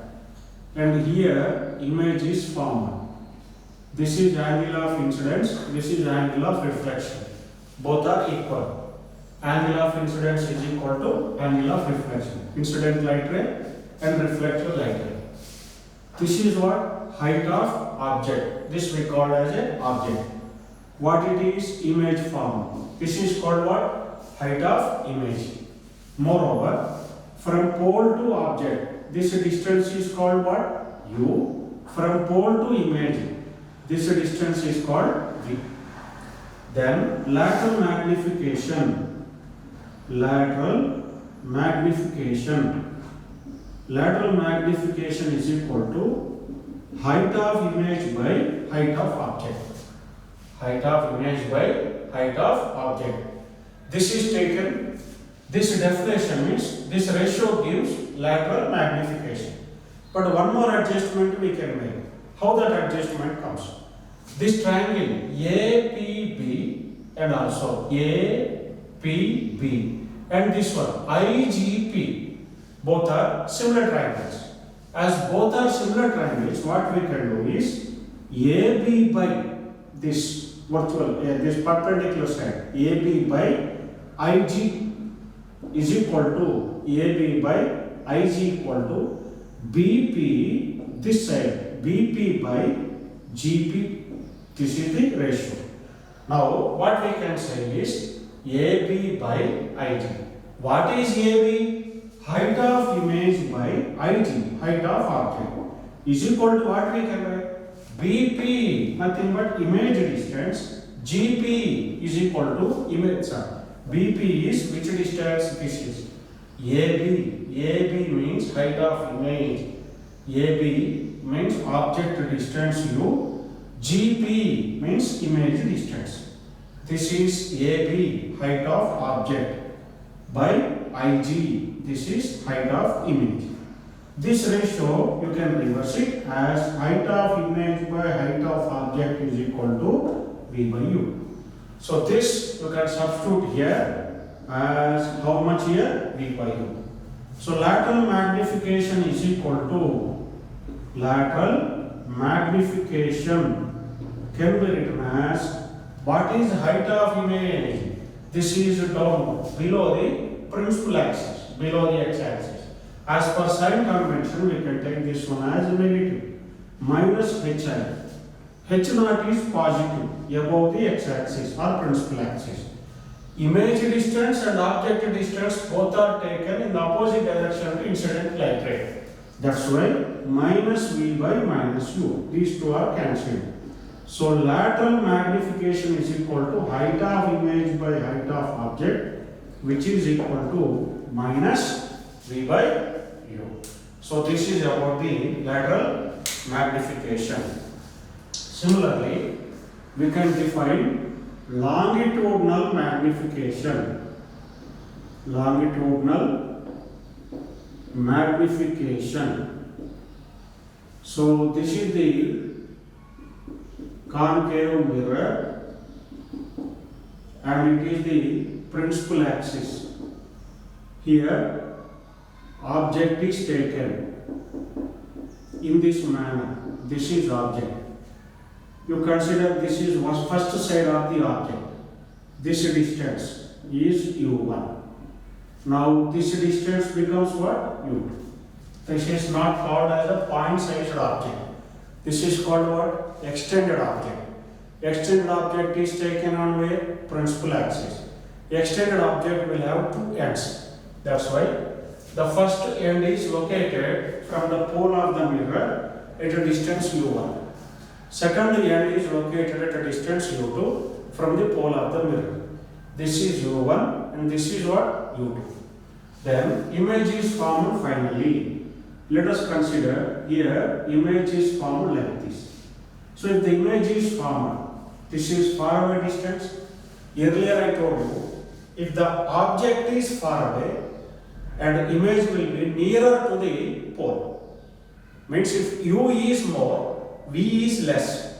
and here image is formed. This is angle of incidence, this is angle of reflection. Both are equal. Angle of incidence is equal to angle of reflection. Incident light ray and reflected light ray. This is what? Height of object. This we call as an object. What it is? Image form. This is called what? Height of image. Moreover, from pole to object, this distance is called what? U. From pole to image, this distance is called V. Then lateral magnification. Lateral magnification. Lateral magnification is equal to height of image by height of object. Height of image by height of object. This is taken. This definition means this ratio gives lateral magnification. But one more adjustment we can make. How that adjustment comes? This triangle APB and also APB and this one IGP, both are similar triangles. As both are similar triangles, what we can do is AB by this virtual, this perpendicular side, AB by IG is equal to AB by IG equal to BP, this side, BP by GP. This is the ratio. Now, what we can say is AB by IG. What is AB? Height of image by IG, height of object, is equal to what we can write? BP, nothing but image distance. GP is equal to image. BP is which distance? This is AB. AB means height of image. AB means object distance U. GP means image distance. This is AB, height of object, by IG. This is height of image. This ratio you can reverse it as height of image by height of object is equal to V by U. So this you can substitute here as how much here? V by U. So lateral magnification is equal to lateral magnification can be written as what is height of image? This is downward, below the principal axis, below the x-axis. As per sign convention, we can take this one as negative, minus hi. H naught is positive above the x-axis or principal axis. Image distance and object distance both are taken in the opposite direction to incident light ray. That's why minus V by minus U. These two are cancelled. So lateral magnification is equal to height of image by height of object, which is equal to minus V by U. So this is about the lateral magnification. Similarly, we can define longitudinal magnification. Longitudinal magnification. So this is the concave mirror and it is the principal axis. Here object is taken in this manner. This is object. You consider this is first side of the object. This distance is u1. Now this distance becomes what? u2. This is not called as a point-sized object. This is called what? Extended object. Extended object is taken on where? Principal axis. Extended object will have two ends. That's why the first end is located from the pole of the mirror at a distance u1. Second end is located at a distance u2 from the pole of the mirror. This is u1 and this is what? u2. Then image is formed finally. Let us consider here image is formed like this. So if the image is formed, this is far away distance. Earlier I told you, if the object is far away and image will be nearer to the pole, means if u is more, v is less.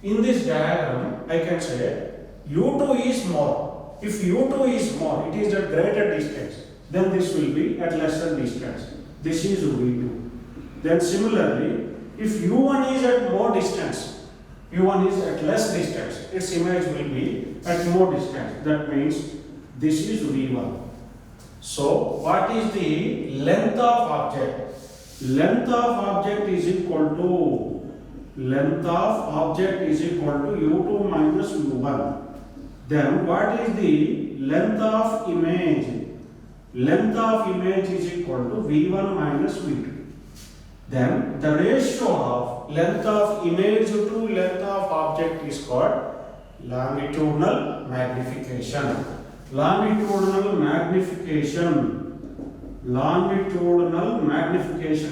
In this diagram, I can say u2 is more. If u2 is more, it is at greater distance, then this will be at lesser distance. This is v2. Then similarly, if u1 is at more distance, u1 is at less distance, its image will be at more distance. That means this is v1. So what is the length of object? Length of object is equal to u2 minus u1. Then what is the length of image? Length of image is equal to v1 minus v2. Then the ratio of length of image to length of object is called longitudinal magnification. Longitudinal magnification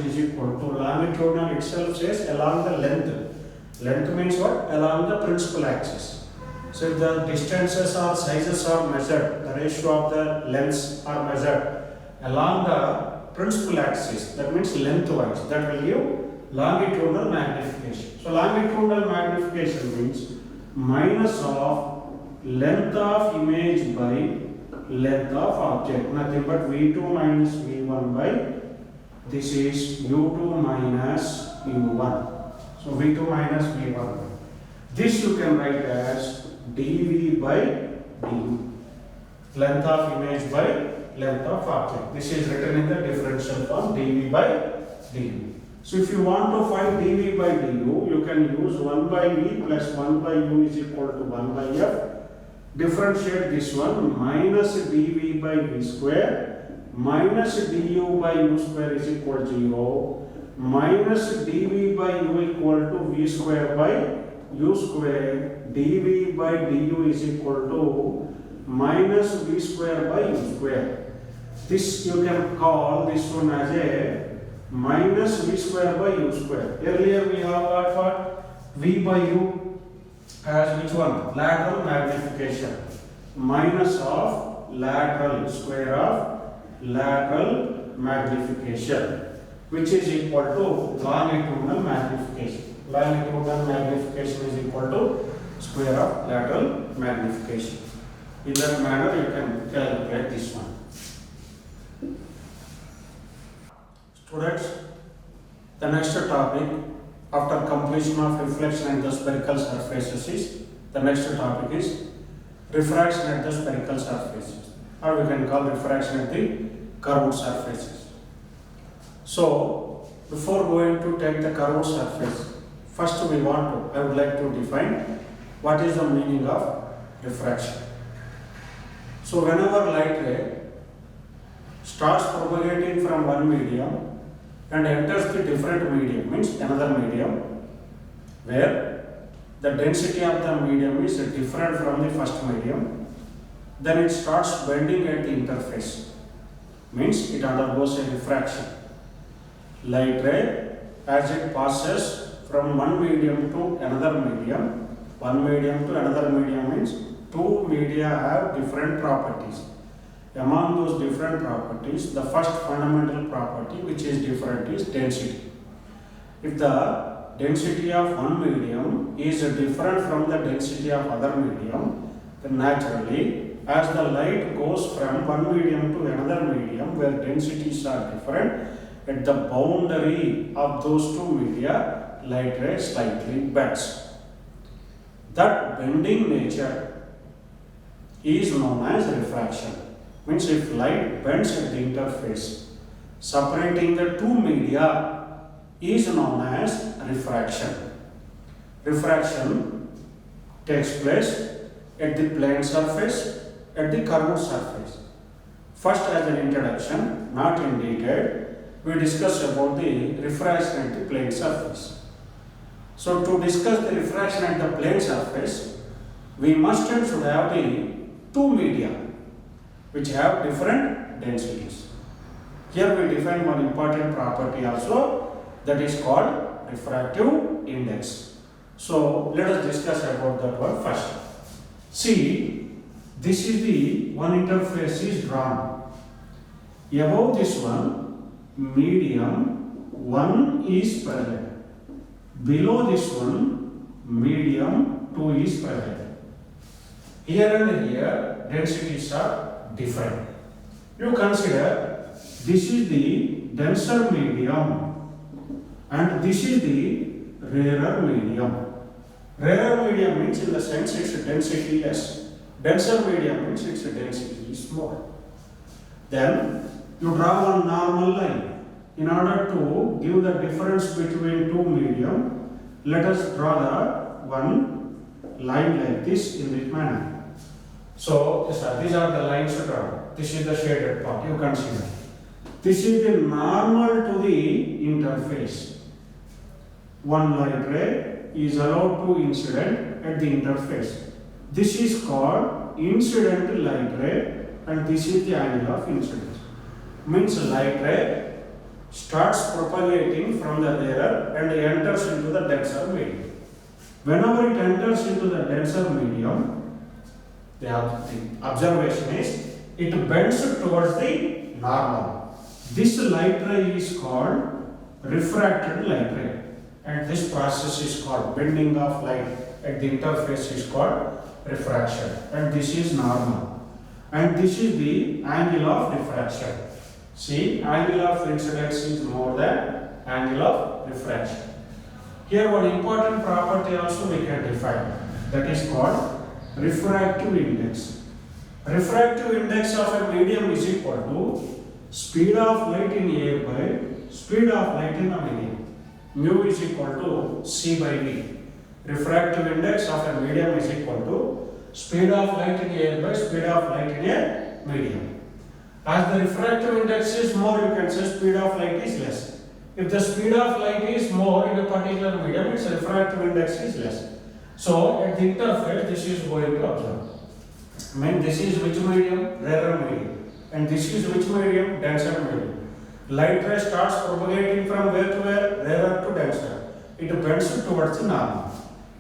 is equal to, longitudinal itself says along the length. Length means what? Along the principal axis. So if the distances or sizes are measured, the ratio of the lengths are measured along the principal axis, that means lengthwise, that will give longitudinal magnification. So longitudinal magnification means minus of length of image by length of object, nothing but v2 minus v1 by, this is u2 minus u1. So v2 minus v1. This you can write as dv by du. Length of image by length of object. This is written in the differential form dv by du. So if you want to find dv by du, you can use 1 by v plus 1 by u is equal to 1 by f. Differentiate this one, minus dv by v square minus du by u square is equal to 0, minus dv by u equal to v square by u square, dv by du is equal to minus v square by u square. This you can call this one as a minus v square by u square. Earlier we have got what? V by u as which one? Lateral magnification. Minus of lateral, square of lateral magnification, which is equal to longitudinal magnification. Longitudinal magnification is equal to square of lateral magnification. In that manner you can calculate this one. Students, the next topic after completion of reflection in the spherical surfaces is, the next topic is refraction at the spherical surfaces, or we can call refraction at the curved surfaces. So, before going to take the curved surface, first I would like to define what is the meaning of refraction. So, whenever light ray starts propagating from one medium and enters the different medium, means another medium, where the density of the medium is different from the first medium, then it starts bending at the interface, means it undergoes a refraction. Light ray, as it passes from one medium to another medium, one medium to another medium means two media have different properties. Among those different properties, the first fundamental property which is different is density. If the density of one medium is different from the density of other medium, then naturally, as the light goes from one medium to another medium where densities are different, at the boundary of those two media, light ray slightly bends. That bending nature is known as refraction. Means if light bends at the interface, separating the two media is known as refraction. Refraction takes place at the plane surface, at the curved surface. First, as an introduction, not in detail, we discuss about the refraction at the plane surface. So, to discuss the refraction at the plane surface, we must and should have the two media which have different densities. Here we define one important property also, that is called refractive index. So, let us discuss about that one first. See, this is the one interface is drawn. Above this one, medium 1 is present. Below this one, medium 2 is present. Here and here, densities are different. You consider this is the denser medium and this is the rarer medium. Rarer medium means in the sense its density less. Denser medium means its density is more. Then you draw one normal line. In order to give the difference between two medium, let us draw the one line like this in this manner. So, these are the lines to draw. This is the shaded part, you consider. This is the normal to the interface. One light ray is allowed to incident at the interface. This is called incident light ray and this is the angle of incidence. Means light ray starts propagating from the rarer and enters into the denser medium. Whenever it enters into the denser medium, the observation is it bends towards the normal. This light ray is called refracted light ray, and this process is called bending of light at the interface is called refraction, and this is normal, and this is the angle of refraction. See, angle of incidence is more than angle of refraction. Here one important property also we can define, that is called refractive index. Refractive index of a medium is equal to speed of light in air by speed of light in a medium. Mu is equal to C by V. Refractive index of a medium is equal to speed of light in air by speed of light in a medium. As the refractive index is more, you can say speed of light is less. If the speed of light is more in a particular medium, its refractive index is less. So, at the interface, this is going to observe. I mean, this is which medium? Rarer medium. And this is which medium? Denser medium. Light ray starts propagating from where to where? Rarer to denser. It bends towards the normal.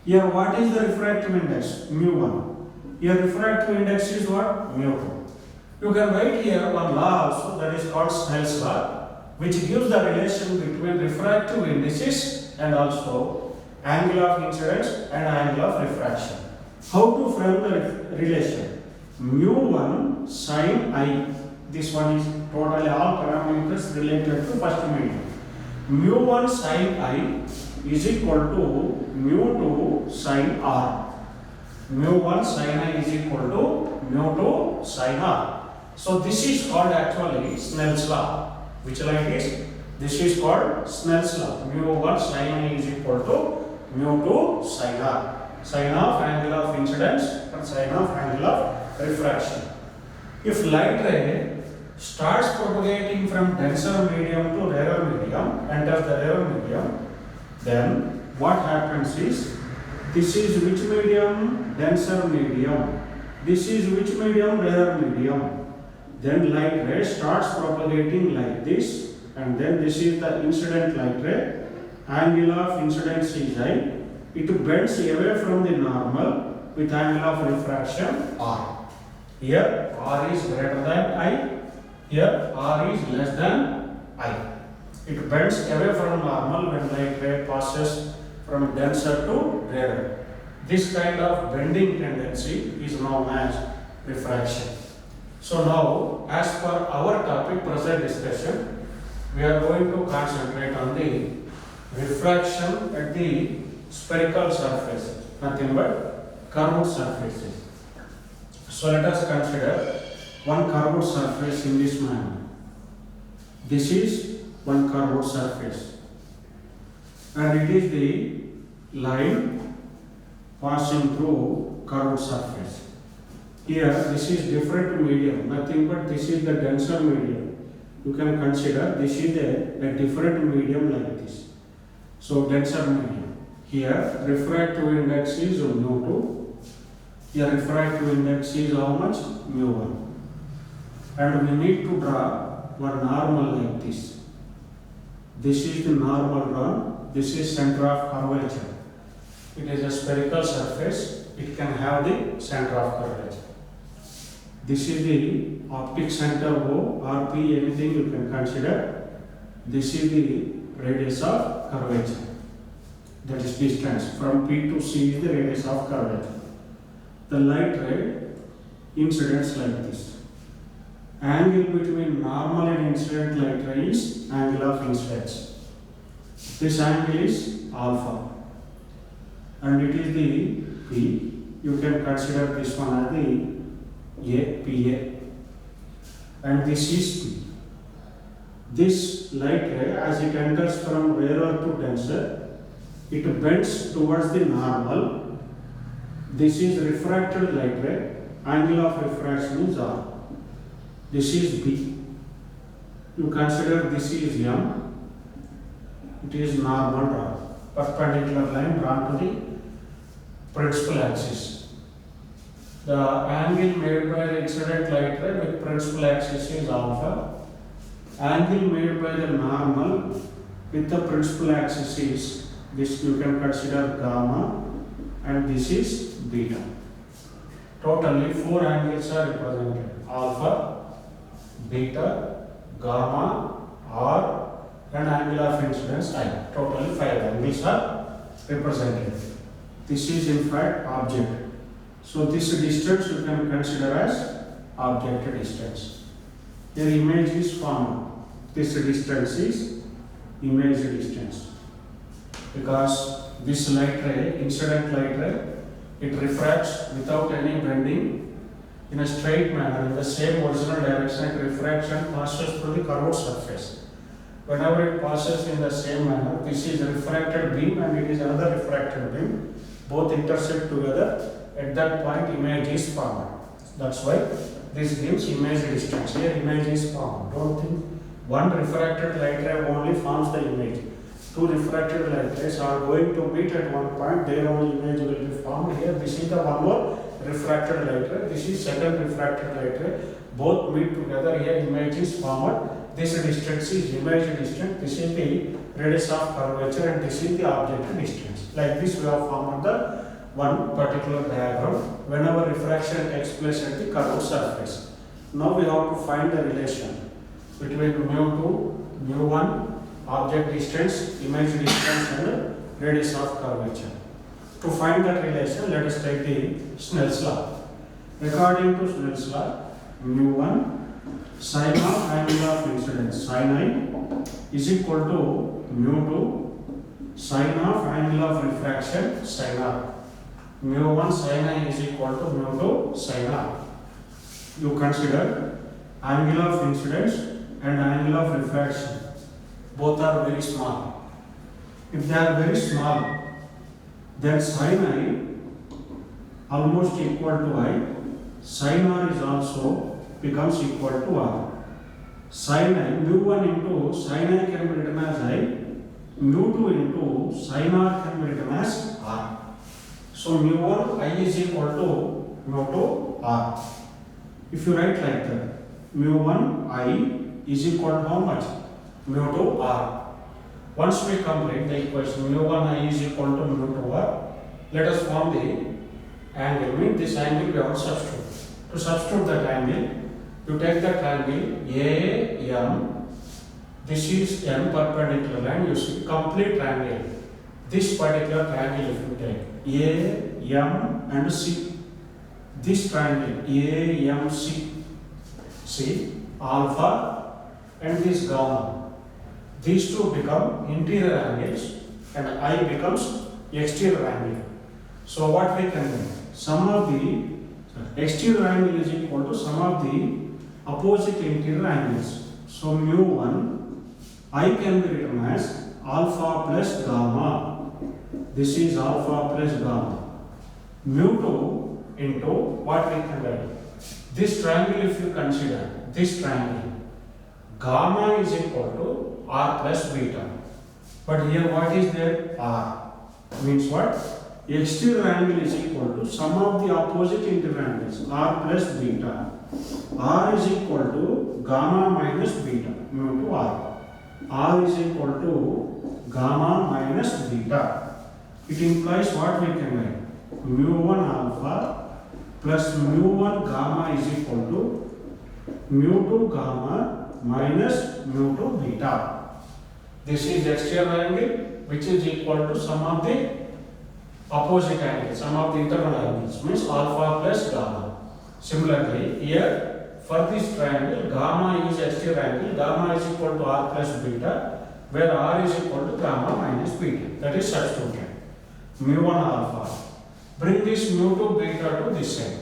Here, what is the refractive index? Mu1. Here, refractive index is what? Mu2. You can write here one law also, that is called Snell's law, which gives the relation between refractive indices and also angle of incidence and angle of refraction. How to frame the relation? Mu1 sin I, this one is totally all parameters related to first medium. Mu1 sin I is equal to mu2 sin R. mu1 sin I is equal to mu2 sin R. So this is called actually Snell's law. Which law it is? This is called Snell's law. Mu1 sin I is equal to mu2 sin R. Sin of angle of incidence and sin of angle of refraction. If light ray starts propagating from denser medium to rarer medium, enters the rarer medium, then what happens is, this is which medium? Denser medium. This is which medium? Rarer medium. Then light ray starts propagating like this, and then this is the incident light ray. Angle of incidence is I. It bends away from the normal with angle of refraction R. Here R is greater than I. Here R is less than I. It bends away from normal when light ray passes from denser to rarer. This kind of bending tendency is known as refraction. So now, as per our topic present discussion, we are going to concentrate on the refraction at the spherical surface, nothing but curved surfaces. So let us consider one curved surface in this manner. This is one curved surface, and it is the line passing through curved surface. Here this is different medium, nothing but this is the denser medium. You can consider this is a different medium like this. So denser medium. Here refractive index is mu2. Here refractive index is how much? mu1. And we need to draw one normal like this. This is the normal drawn. This is center of curvature. It is a spherical surface. It can have the center of curvature. This is the optic center O, RP, anything you can consider. This is the radius of curvature. That is distance from P to C is the radius of curvature. The light ray incidents like this. Angle between normal and incident light ray is angle of incidence. This angle is alpha, and it is the P. You can consider this one as the PA, and this is P. This light ray, as it enters from rarer to denser, it bends towards the normal. This is refracted light ray. Angle of refraction is R. This is B. You consider this is M. It is normal drawn. Perpendicular line drawn to the principal axis. The angle made by the incident light ray with principal axis is alpha. Angle made by the normal with the principal axis is this, you can consider gamma, and this is beta. Totally 4 angles are represented: alpha, beta, gamma, R, and angle of incidence I. Totally 5 angles are represented. This is in fact object. So this distance you can consider as object distance. Your image is formed. This distance is image distance. Because this light ray, incident light ray, it refracts without any bending in a straight manner in the same original direction. Refraction passes through the curved surface. Whenever it passes in the same manner, this is a refracted beam and it is another refracted beam. Both intersect together. At that point, image is formed. That's why this gives image distance. Here, image is formed. Don't think one refracted light ray only forms the image. Two refracted light rays are going to meet at one point. Their own image will be formed. Here, this is the one more refracted light ray. This is second refracted light ray. Both meet together. Here, image is formed. This distance is image distance. This is the radius of curvature, and this is the object distance. Like this, we have formed the one particular diagram whenever refraction takes place at the curved surface. Now we have to find the relation between mu2, mu1, object distance, image distance, and radius of curvature. To find that relation, let us take the Snell's law. According to Snell's law, mu1 sin of angle of incidence, sin I, is equal to mu2 sin of angle of refraction, sin R. mu1 sin I is equal to mu2 sin R. You consider angle of incidence and angle of refraction. Both are very small. If they are very small, then sin I almost equal to I. Sin R is also becomes equal to R. Sin I, mu1 into sin I can be written as I. Mu2 into sin R can be written as R. So mu1 I is equal to mu2 R. If you write like that, mu1 I is equal to how much? Mu2 R. Once we complete the equation, mu1 I is equal to mu2 R, let us form the angle. Mean this angle we have to substitute. To substitute that angle, you take the triangle AM. This is M perpendicular line. You see complete triangle. This particular triangle, if you take A, M, and C. This triangle A, M, C. See alpha and this gamma. These two become interior angles, and I becomes exterior angle. So what we can do? Sum of the exterior angle is equal to sum of the opposite interior angles. So mu1 I can be written as alpha plus gamma. This is alpha plus gamma. Mu2 into what we can write? This triangle, if you consider this triangle, gamma is equal to R plus beta. But here what is there? R. Means what? Exterior angle is equal to sum of the opposite interior angles, R plus beta. R is equal to gamma minus beta, mu to R. R is equal to gamma minus beta. It implies what we can write? Mu1 alpha plus mu1 gamma is equal to mu2 gamma minus mu2 beta. This is exterior angle which is equal to sum of the opposite angles, sum of the internal angles, means alpha plus gamma. Similarly, here for this triangle, gamma is exterior angle, gamma is equal to R plus beta, where R is equal to gamma minus beta. That is substituted. Mu1 alpha. Bring this mu2 beta to this side.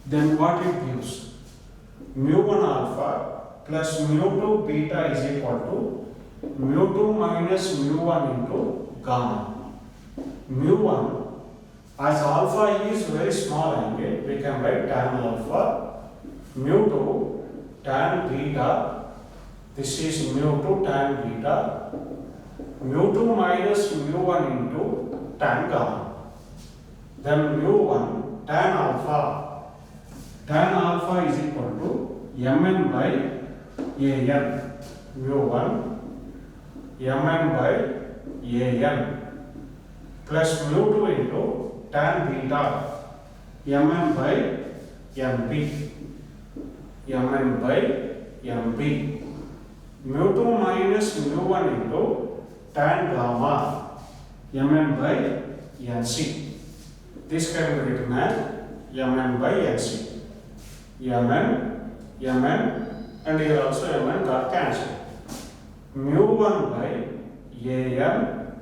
Then what it gives? Mu1 alpha plus mu2 beta is equal to mu2 minus mu1 into gamma. Mu1, as alpha is very small angle, we can write tan alpha, mu2 tan beta, this is mu2 tan beta, mu2 minus mu1 into tan gamma. Then mu1 tan alpha is equal to mn by an, mu1 mn by an plus mu2 into tan beta mn by mp, mn by mp, mu2 minus mu1 into tan gamma mn by nc. This can be written as mn by nc. mn and here also mn got cancelled. Mu1 by an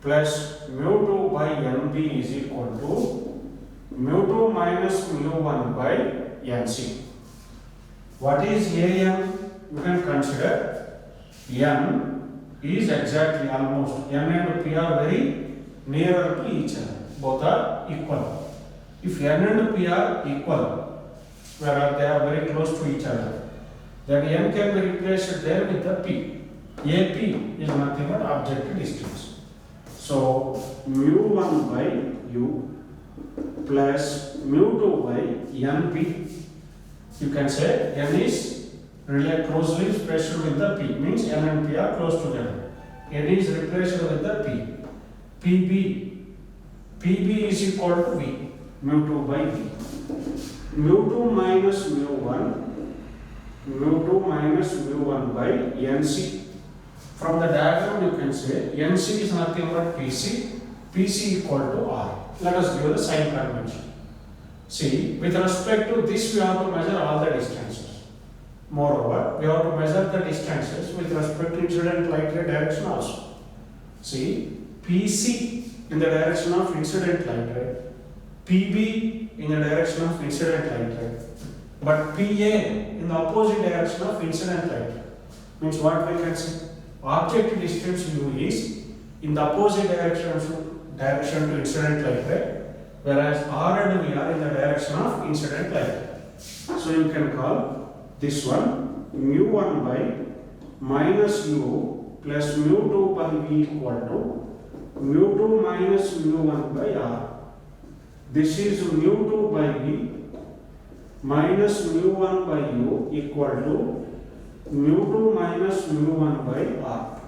plus mu2 by nb is equal to mu2 minus mu1 by nc. What is an? You can consider n is exactly almost n and p are very nearer to each other. Both are equal. If n and p are equal, where they are very close to each other, then n can be replaced there with the p. AP is nothing but objective distance. So mu1 by u plus mu2 by np. You can say n is really closely spaced with the p, means n and p are close together. N is replaced with the p. PB is equal to v, mu2 by v. Mu2 minus mu1 by nc. From the diagram you can say nc is nothing but pc equal to r. Let us give the sign convention. See, with respect to this we have to measure all the distances. Moreover, we have to measure the distances with respect to incident light ray direction also. See, PC in the direction of incident light ray PB in the direction of incident light ray, but PA in the opposite direction of incident light ray. Means what we can say? Object distance u is in the opposite direction to incident light ray, whereas R and V are in the direction of incident light ray. So you can call this one mu1 by minus u plus mu2 by V equal to mu2 minus mu1 by R. This is mu2 by V minus mu1 by u equal to mu2 minus mu1 by R.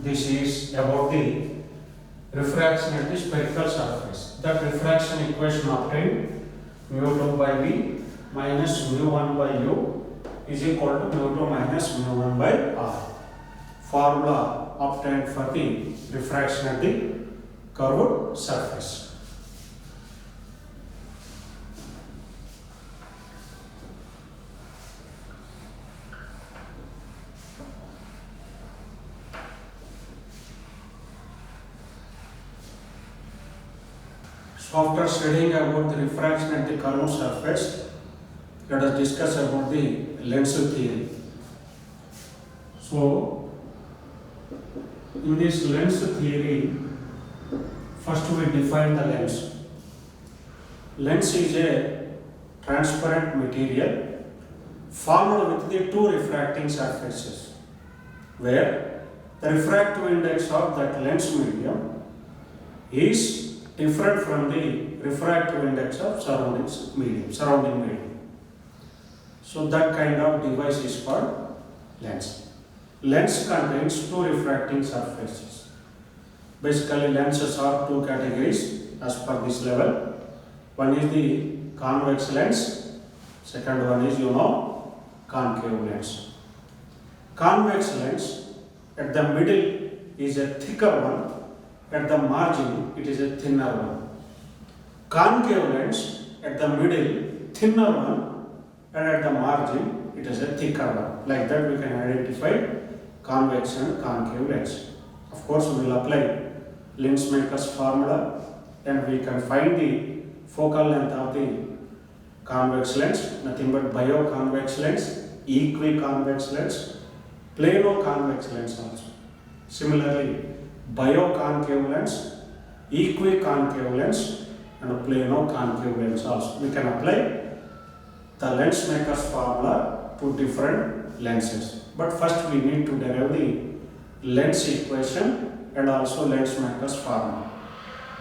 This is about the refraction at the spherical surface. That refraction equation obtained mu2 by V minus mu1 by u is equal to mu2 minus mu1 by R. Formula obtained for the refraction at the curved surface. So after studying about the refraction at the curved surface, let us discuss about the lens theory. So in this lens theory, first we define the lens. Lens is a transparent material formed with the two refracting surfaces, where the refractive index of that lens medium is different from the refractive index of surrounding medium. So that kind of device is called lens. Lens contains two refracting surfaces. Basically, lenses are two categories as per this level. One is the convex lens, second one is concave lens. Convex lens at the middle is a thicker one, at the margin it is a thinner one. Concave lens at the middle thinner one, and at the margin it is a thicker one. Like that we can identify convex and concave lens. Of course, we will apply lens maker's formula and we can find the focal length of the convex lens, nothing but bioconvex lens, equiconvex lens, plano-convex lens also. Similarly, bioconcave lens, equiconcave lens and plano-concave lens also. We can apply the lens maker's formula to different lenses. But first we need to derive the lens equation and also lens maker's formula.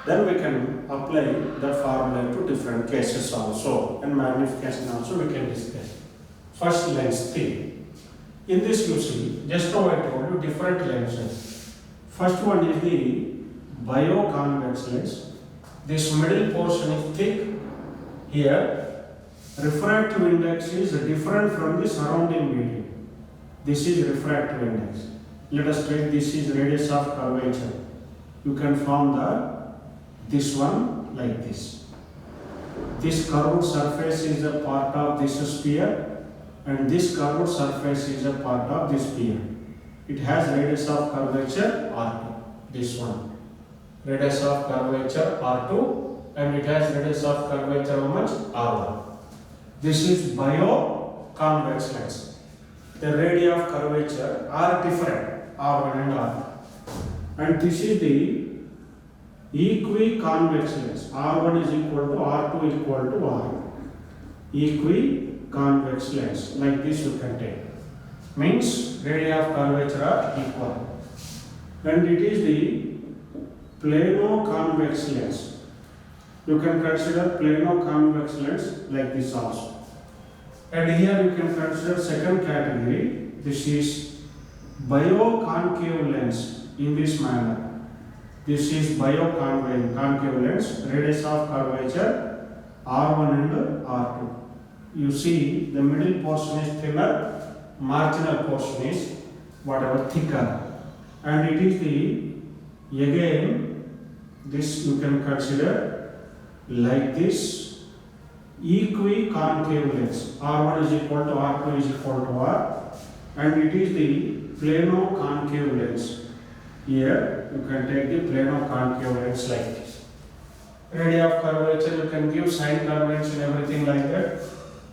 Then we can apply that formula to different cases also, and magnification also we can discuss. First, lens theory. In this you see, just now I told you different lenses. First one is the bioconvex lens. This middle portion is thick. Here, refractive index is different from the surrounding medium. This is refractive index. Let us take this is radius of curvature. You can form this one like this. This curved surface is a part of this sphere, and this curved surface is a part of this sphere. It has radius of curvature R2. This one, radius of curvature R2, and it has radius of curvature how much? R1. This is bioconvex lens. The radii of curvature are different, R1 and R2. And this is the equiconvex lens. R1 is equal to R2 equal to R. Equiconvex lens. Like this you can take. Means radii of curvature are equal. And it is the plano-convex lens. You can consider plano-convex lens like this also. And here you can consider second category. This is bioconcave lens in this manner. This is bioconcave lens, radius of curvature R1 and R2. You see the middle portion is thinner, marginal portion is whatever thicker. And it is the, again, this you can consider like this, equiconcave lens. R1 is equal to R2 is equal to R, and it is the plano-concave lens. Here you can take the plano-concave lens like this. radii of curvature, you can give sign convention, everything like that.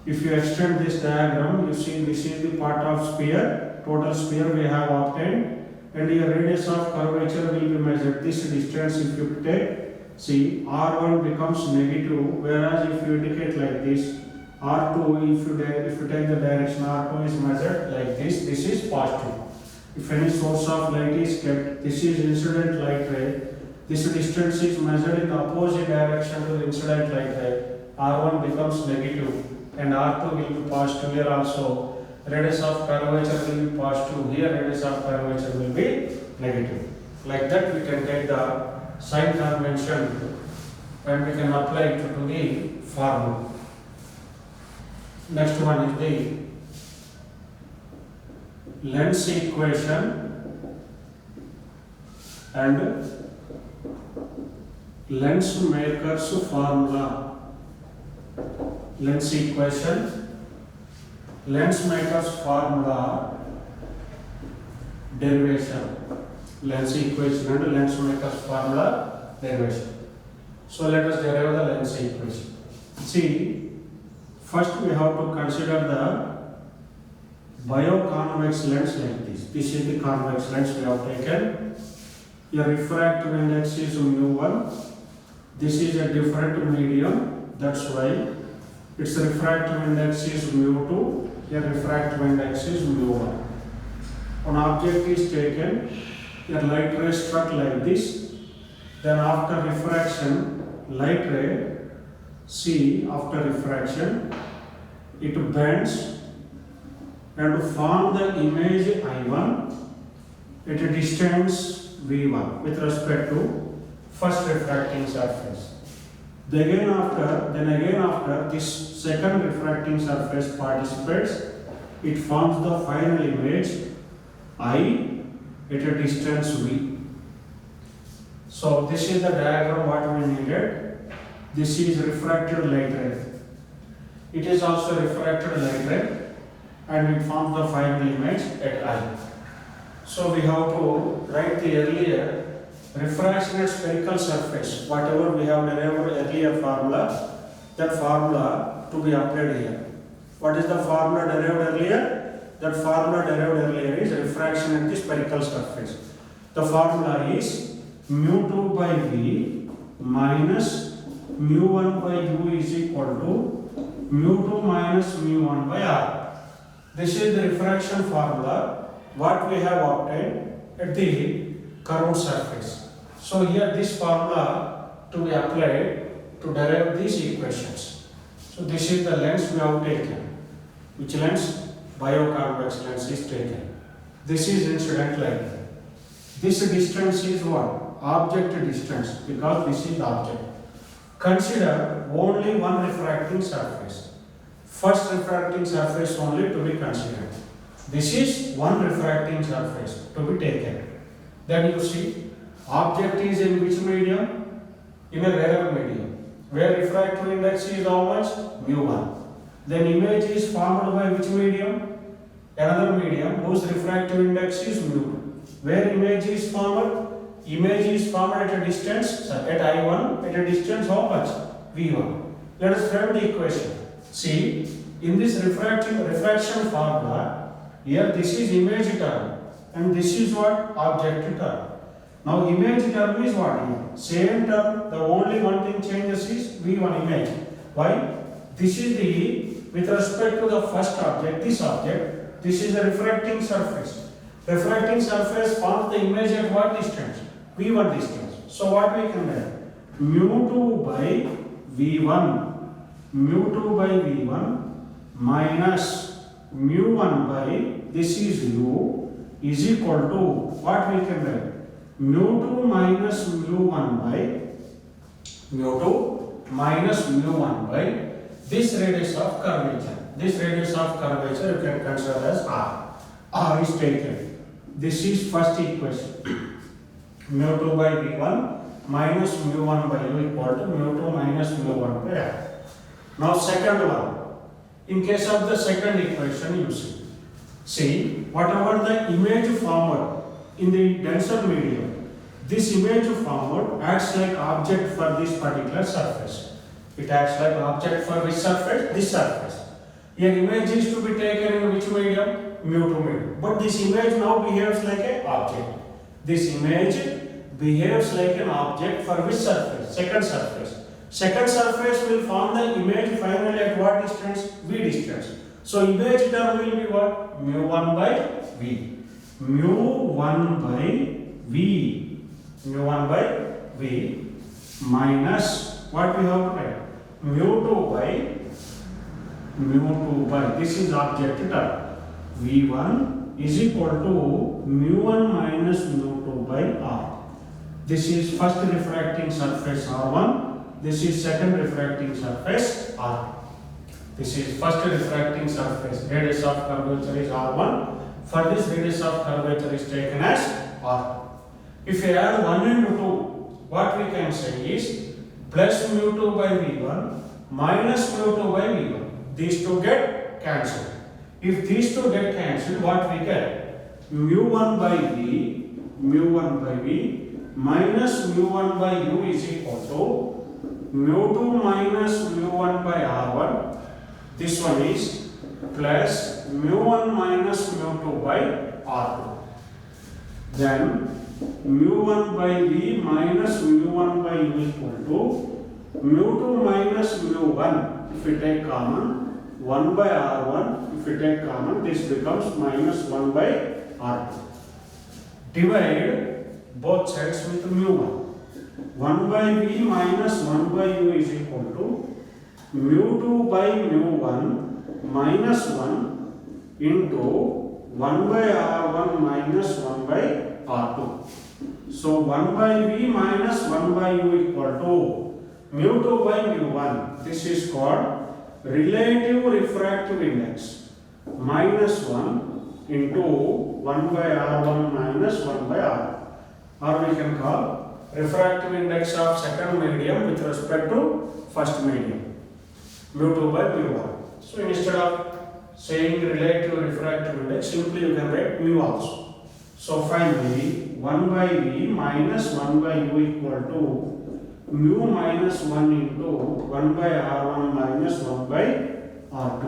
If you extend this diagram, you see this is the part of sphere, total sphere we have obtained, and your radius of curvature will be measured. This distance if you take, see R1 becomes negative, whereas if you indicate like this, R2, if you take the direction R2 is measured like this is positive. If any source of light is kept, this is incident light ray, this distance is measured in the opposite direction to the incident light ray, R1 becomes negative and R2 will be positive. Here also radius of curvature will be positive, here radius of curvature will be negative. Like that we can take the sign convention and we can apply it to the formula. Next one is the lens equation and lens maker's formula. Lens equation, lens maker's formula, derivation. Lens equation and lens maker's formula, derivation. So let us derive the lens equation. See, first we have to consider the bioconvex lens like this. This is the convex lens we have taken. Your refractive index is mu1. This is a different medium, that's why its refractive index is mu2. Your refractive index is mu1. An object is taken, your light ray struck like this. Then after refraction, light ray, see after refraction, it bends and form the image I1 at a distance V1 with respect to first refracting surface. Then again after this second refracting surface participates, it forms the final image I at a distance V. So this is the diagram what we needed. This is refracted light ray. It is also refracted light ray and it forms the final image at I. So we have to write the earlier refraction at spherical surface, whatever we have derived earlier formula, that formula to be applied here. What is the formula derived earlier? That formula derived earlier is refraction at the spherical surface. The formula is mu2 by V minus mu1 by U is equal to mu2 minus mu1 by R. This is the refraction formula what we have obtained at the curved surface. So here this formula to be applied to derive these equations. So this is the lens we have taken. Which lens? Bioconvex lens is taken. This is incident light. This distance is what? Object distance, because this is the object. Consider only one refracting surface. First refracting surface only to be considered. This is one refracting surface to be taken. Then you see, object is in which medium? In a rarer medium. Where refractive index is how much? mu1. Then image is formed by which medium? Another medium whose refractive index is mu2. Where image is formed? Image is formed at a distance, at I1, at a distance how much? V1. Let us frame the equation. See, in this refraction formula, here this is image term and this is what? Object term. Now image term is what? Same term, the only one thing changes is V1 image. Why? This is the, with respect to the first object, this is a refracting surface. Refracting surface forms the image at what distance? V1 distance. So what we can write? mu2 by V1, mu2 by V1 minus mu1 by, this is U, is equal to, what we can write? mu2 minus mu1 by, mu2 minus mu1 by this radius of curvature. This radius of curvature you can consider as R. R is taken. This is first equation. mu2 by V1 minus mu1 by U equal to mu2 minus mu1 by R. Now second one. In case of the second equation you see, whatever the image formed in the denser medium, This image formed acts like object for this particular surface. It acts like object for which surface? This surface. Here image is to be taken in which medium? Mu to medium. But this image now behaves like an object. This image behaves like an object for which surface? Second surface. Second surface will form the image finally at what distance? V distance. So image term will be what? Mu1 by V. Mu1 by V. Mu1 by V minus what we have to write? Mu2 by this is object term. V1 is equal to mu1 minus mu2 by R. This is first refracting surface R1. This is second refracting surface R. This is first refracting surface. Radius of curvature is R1. For this radius of curvature is taken as R. If we add 1 and 2, what we can say is plus mu2 by V1 minus mu2 by V1. These two get cancelled. If these two get cancelled, what we get? Mu1 by V minus mu1 by U is equal to mu2 minus mu1 by R1. This one is plus mu1 minus mu2 by R2. Then mu1 by V minus mu1 by U equal to mu2 minus mu1. If we take common, 1 by R1, if we take common, this becomes minus 1 by R2. Divide both sides with mu1. 1 by V minus 1 by U is equal to mu2 by mu1 minus 1 into 1 by R1 minus 1 by R2. So 1 by V minus 1 by U equal to mu2 by mu1. This is called relative refractive index minus 1 into 1 by R1 minus 1 by R2. Or we can call refractive index of second medium with respect to first medium, mu2 by mu1. So instead of saying relative refractive index, simply you can write mu also. So finally 1 by V minus 1 by U equal to mu minus 1 into 1 by R1 minus 1 by R2.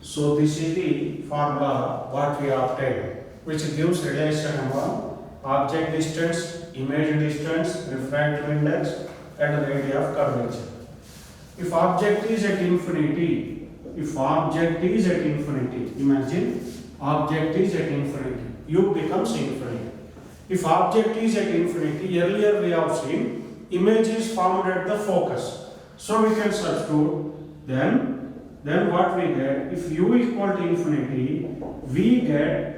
So this is the formula what we obtained, which gives relation among object distance, image distance, refractive index and radius of curvature. If object is at infinity, imagine object is at infinity, U becomes infinity. If object is at infinity, earlier we have seen image is formed at the focus. So we can substitute, then what we get? If U equal to infinity, we get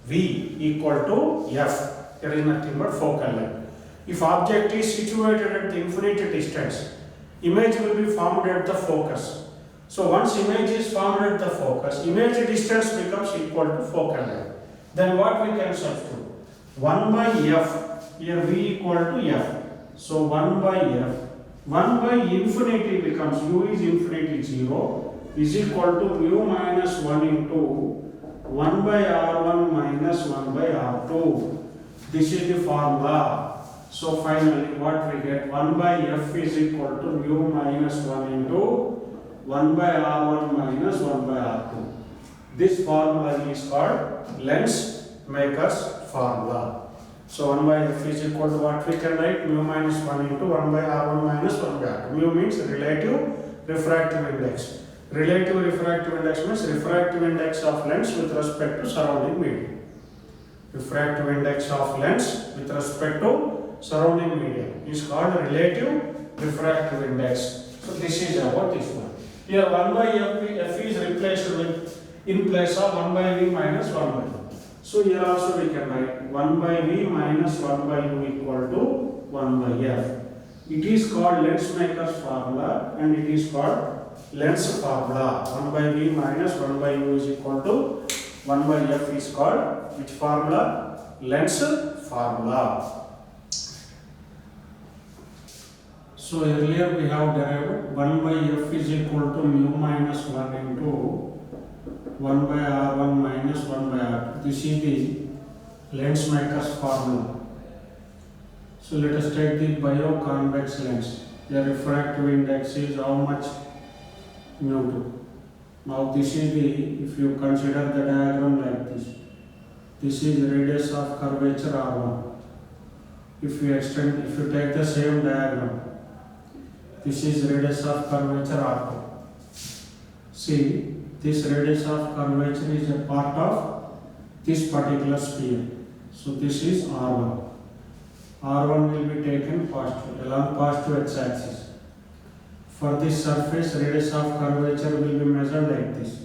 V equal to F. There is nothing but focal length. If object is situated at the infinity distance, image will be formed at the focus. So once image is formed at the focus, image distance becomes equal to focal length. Then what we can substitute? 1 by F, here V equal to F. So 1 by F, 1 by infinity becomes U is infinity 0 is equal to mu minus 1 into 1 by R1 minus 1 by R2. This is the formula. So finally what we get? 1 by F is equal to mu minus 1 into 1 by R1 minus 1 by R2. This formula is called lens maker's formula. So 1 by F is equal to what we can write? Mu minus 1 into 1 by R1 minus 1 by R2. Mu means relative refractive index. Relative refractive index means refractive index of lens with respect to surrounding medium. Refractive index of lens with respect to surrounding medium is called relative refractive index. So this is about this one. Here 1 by F is replaced with in place of 1 by V minus 1 by U. So here also we can write 1 by V minus 1 by U equal to 1 by F. It is called lens maker's formula and it is called lens formula. 1 by V minus 1 by U is equal to 1 by F is called which formula? Lens formula. So earlier we have derived 1 by F is equal to mu minus 1 into 1 by R1 minus 1 by R2. This is the lens maker's formula. So let us take the bioconvex lens. The refractive index is how much? mu2. Now this is the, if you consider the diagram like this is radius of curvature R1. If you take the same diagram, this is radius of curvature R2. See, this radius of curvature is a part of this particular sphere. So this is R1. R1 will be taken positive, along positive x-axis. For this surface, radius of curvature will be measured like this.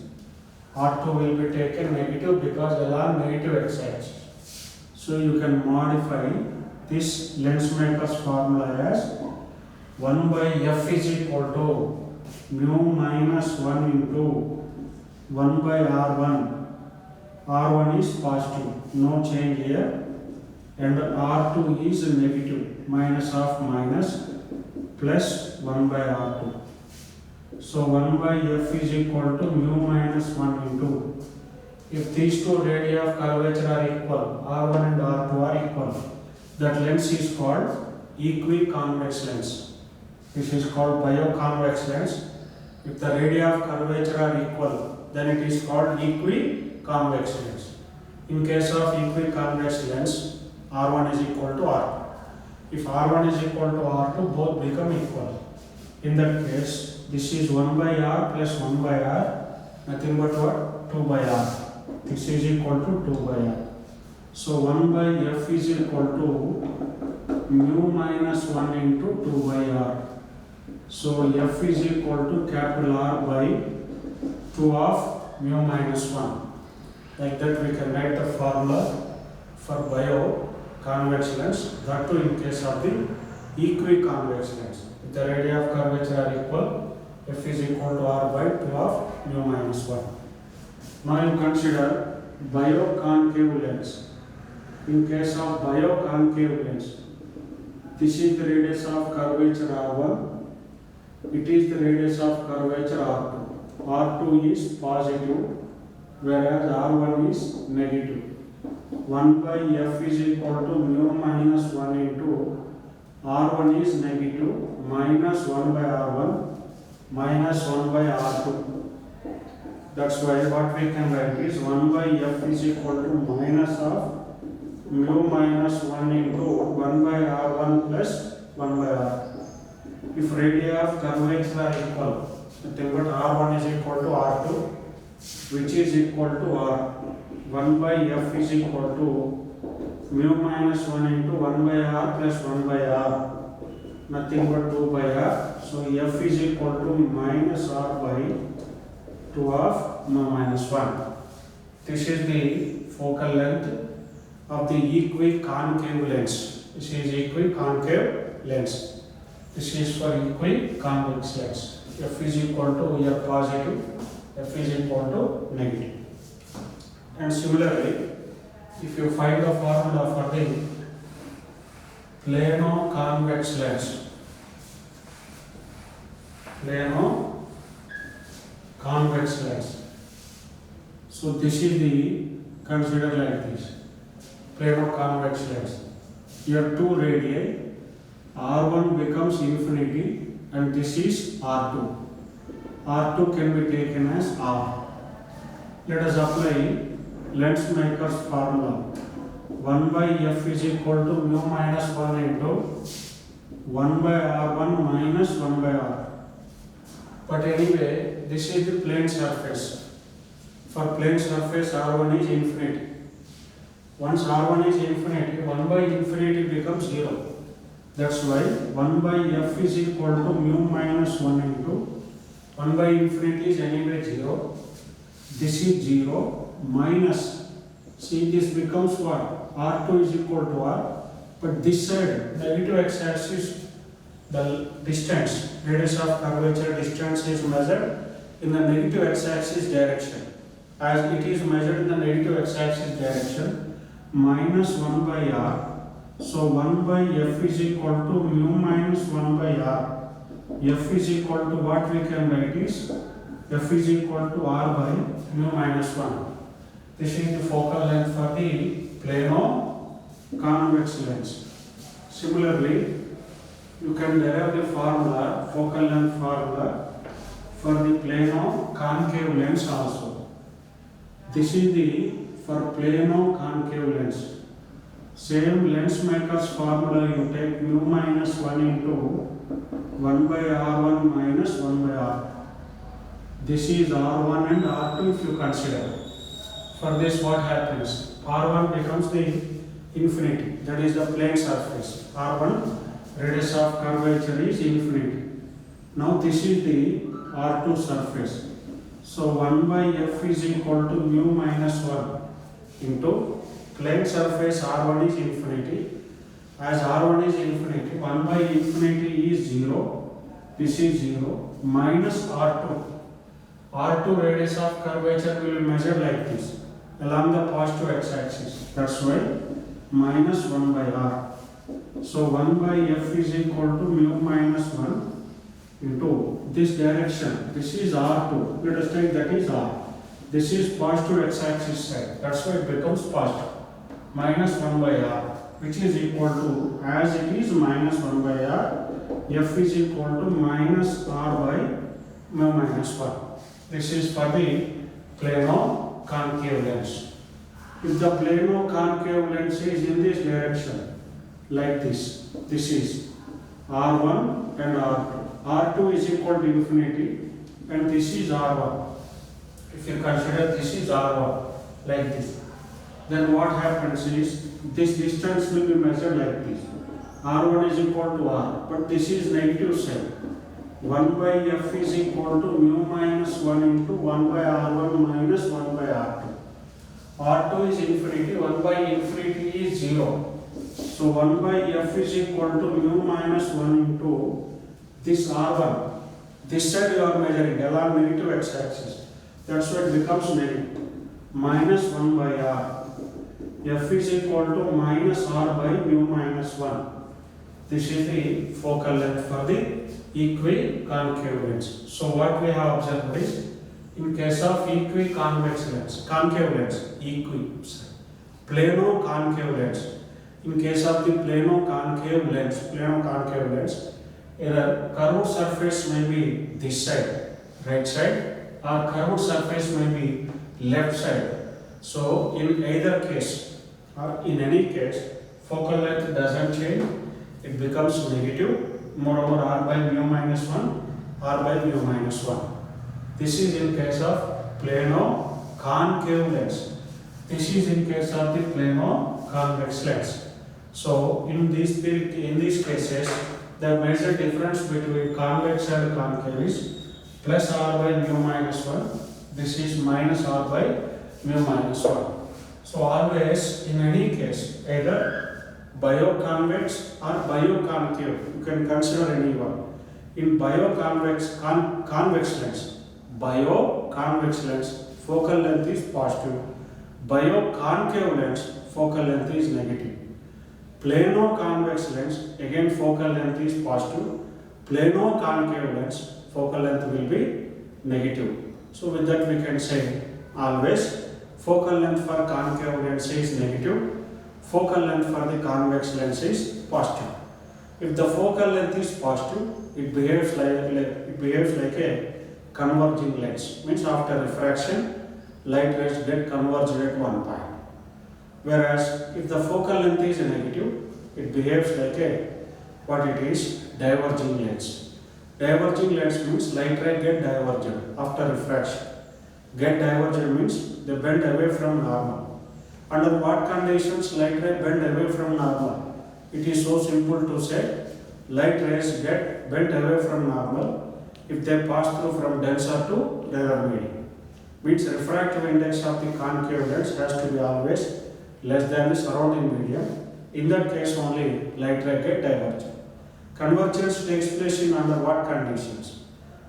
R2 will be taken negative because along negative x-axis. So you can modify this lens maker's formula as 1 by f is equal to mu minus 1 into 1 by R1. R1 is positive, no change here. And R2 is negative, minus of minus plus 1 by R2. So 1 by f is equal to mu minus 1 into, if these two radii of curvature are equal, R1 and R2 are equal, that lens is called equiconvex lens. This is called bioconvex lens. If the radii of curvature are equal, then it is called equiconvex lens. In case of equiconvex lens, R1 is equal to R2. If R1 is equal to R2, both become equal. In that case, this is 1 by R plus 1 by R, nothing but what? 2 by R. This is equal to 2 by R. So 1 by f is equal to mu minus 1 into 2 by R. So f is equal to capital R by 2 of mu minus 1. Like that we can write the formula for bioconvex lens, that too in case of the equiconvex lens. If the radii of curvature are equal, f is equal to R by 2 of mu minus 1. Now you consider bioconcave lens. In case of bioconcave lens, this is the radius of curvature R1, it is the radius of curvature R2. R2 is positive, whereas R1 is negative. 1 by f is equal to mu minus 1 into R1 is negative minus 1 by R1 minus 1 by R2. That's why what we can write is 1 by f is equal to minus of mu minus 1 into 1 by R1 plus 1 by R2. If radii of curvature are equal, then what R1 is equal to R2, which is equal to R. 1 by f is equal to mu minus 1 into 1 by R plus 1 by R, nothing but 2 by R. So f is equal to minus R by 2 of mu minus 1. This is the focal length of the equiconcave lens. This is equiconcave lens. This is for equiconvex lens. F is equal to F positive, F is equal to negative. And similarly, if you find the formula for the plano-convex lens, plano-convex lens. So this is the, consider like this, plano-convex lens. Here two radii, R1 becomes infinity and this is R2. R2 can be taken as R. Let us apply lens maker's formula. 1 by f is equal to mu minus 1 into 1 by R1 minus 1 by R. But anyway, this is the plane surface. For plane surface, R1 is infinity. Once R1 is infinity, 1 by infinity becomes 0. That's why 1 by f is equal to mu minus 1 into 1 by infinity is anyway 0. This is 0 minus, see this becomes what? R2 is equal to R. But this side, negative x-axis, the distance, radius of curvature distance is measured in the negative x-axis direction. As it is measured in the negative x-axis direction, minus 1 by R. So 1 by f is equal to mu minus 1 by R. F is equal to what we can write is f is equal to R by mu minus 1. This is the focal length for the plano-convex lens. Similarly, you can derive the formula, focal length formula for the plano concave lens also. This is the for plano concave lens. Same lens maker's formula, you take mu minus 1 into 1 by R1 minus 1 by R2. This is R1 and R2 if you consider. For this what happens? R1 becomes the infinity, that is the plane surface. R1 radius of curvature is infinity. Now this is the R2 surface. So 1 by F is equal to mu minus 1 into plane surface R1 is infinity. As R1 is infinity, 1 by infinity is 0. This is 0 minus R2. R2 radius of curvature will be measured like this along the positive x-axis. That's why minus 1 by R. So 1 by F is equal to mu minus 1 into this direction. This is R2. Let us take that is R. This is positive x-axis side. That's why it becomes positive. Minus 1 by R, which is equal to, as it is minus 1 by R, F is equal to minus R by mu minus 1. This is for the plano concave lens. If the plano concave lens is in this direction, like this is R1 and R2. R2 is equal to infinity and this is R1. If you consider this is R1, like this, then what happens is this distance will be measured like this. R1 is equal to R, but this is negative side. 1 by F is equal to mu minus 1 into 1 by R1 minus 1 by R2. R2 is infinity, 1 by infinity is 0. So 1 by F is equal to mu minus 1 into this R1. This side you are measuring along negative x-axis. That's why it becomes negative. Minus 1 by R. F is equal to minus R by mu minus 1. This is the focal length for the equiconcave lens. So what we have observed is, in case of equiconvex lens, concave lens, plano concave lens. In case of the plano concave lens, either curved surface may be this side, right side, or curved surface may be left side. So in either case, or in any case, focal length doesn't change, it becomes negative. Moreover, R by mu minus 1, R by mu minus 1. This is in case of plano concave lens. This is in case of the plano convex lens. So in these cases, the major difference between convex and concave is plus R by mu minus 1. This is minus R by mu minus 1. So always, in any case, either bioconvex or bioconcave, you can consider any one. In convex lens, focal length is positive. Bioconcave lens, focal length is negative. Plano convex lens, again focal length is positive. Plano concave lens, focal length will be negative. So with that we can say always focal length for concave lens is negative, focal length for the convex lens is positive. If the focal length is positive, it behaves like a converging lens. Means after refraction, light rays get converged at one point. Whereas if the focal length is negative, it behaves like diverging lens. Diverging lens means light ray get diverged after refraction. Get diverged means they bend away from normal. Under what conditions light ray bend away from normal? It is so simple to say, light rays get bent away from normal if they pass through from denser to rarer medium. Means refractive index of the concave lens has to be always less than the surrounding medium. In that case only light ray get diverged. Convergence takes place in under what conditions?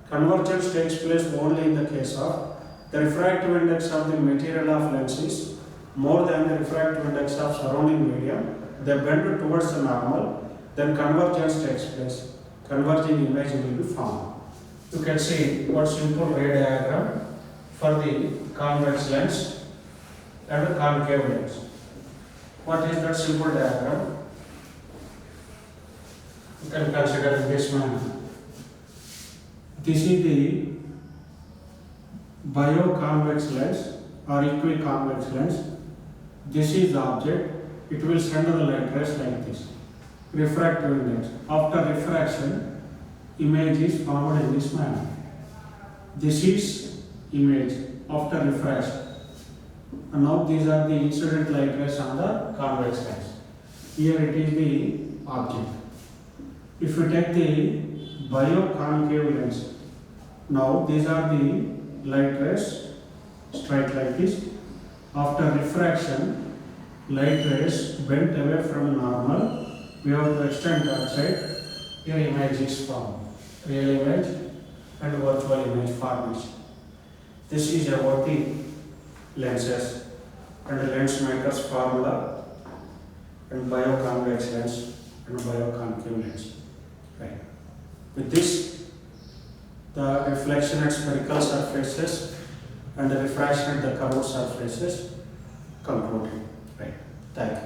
Convergence takes place only in the case of the refractive index of the material of lens is more than the refractive index of surrounding medium. They bend towards the normal, then convergence takes place. Converging image will be formed. You can see what simple ray diagram for the convex lens and concave lens. What is that simple diagram? You can consider in this manner. This is the bioconvex lens or equiconvex lens. This is the object. It will send the light rays like this. Refractive index. After refraction, image is formed in this manner. This is image after refraction. And now these are the incident light rays on the convex lens. Here it is the object. If you take the bioconcave lens, now these are the light rays straight like this. After refraction, light rays bent away from normal. We have to extend that side. Here image is formed. Real image and virtual image formation. This is about the lenses and the lens maker's formula and bioconvex lens and bioconcave lens. Right. With this, the reflection at spherical surfaces and the refraction at the curved surfaces concluded. Right. Thank you.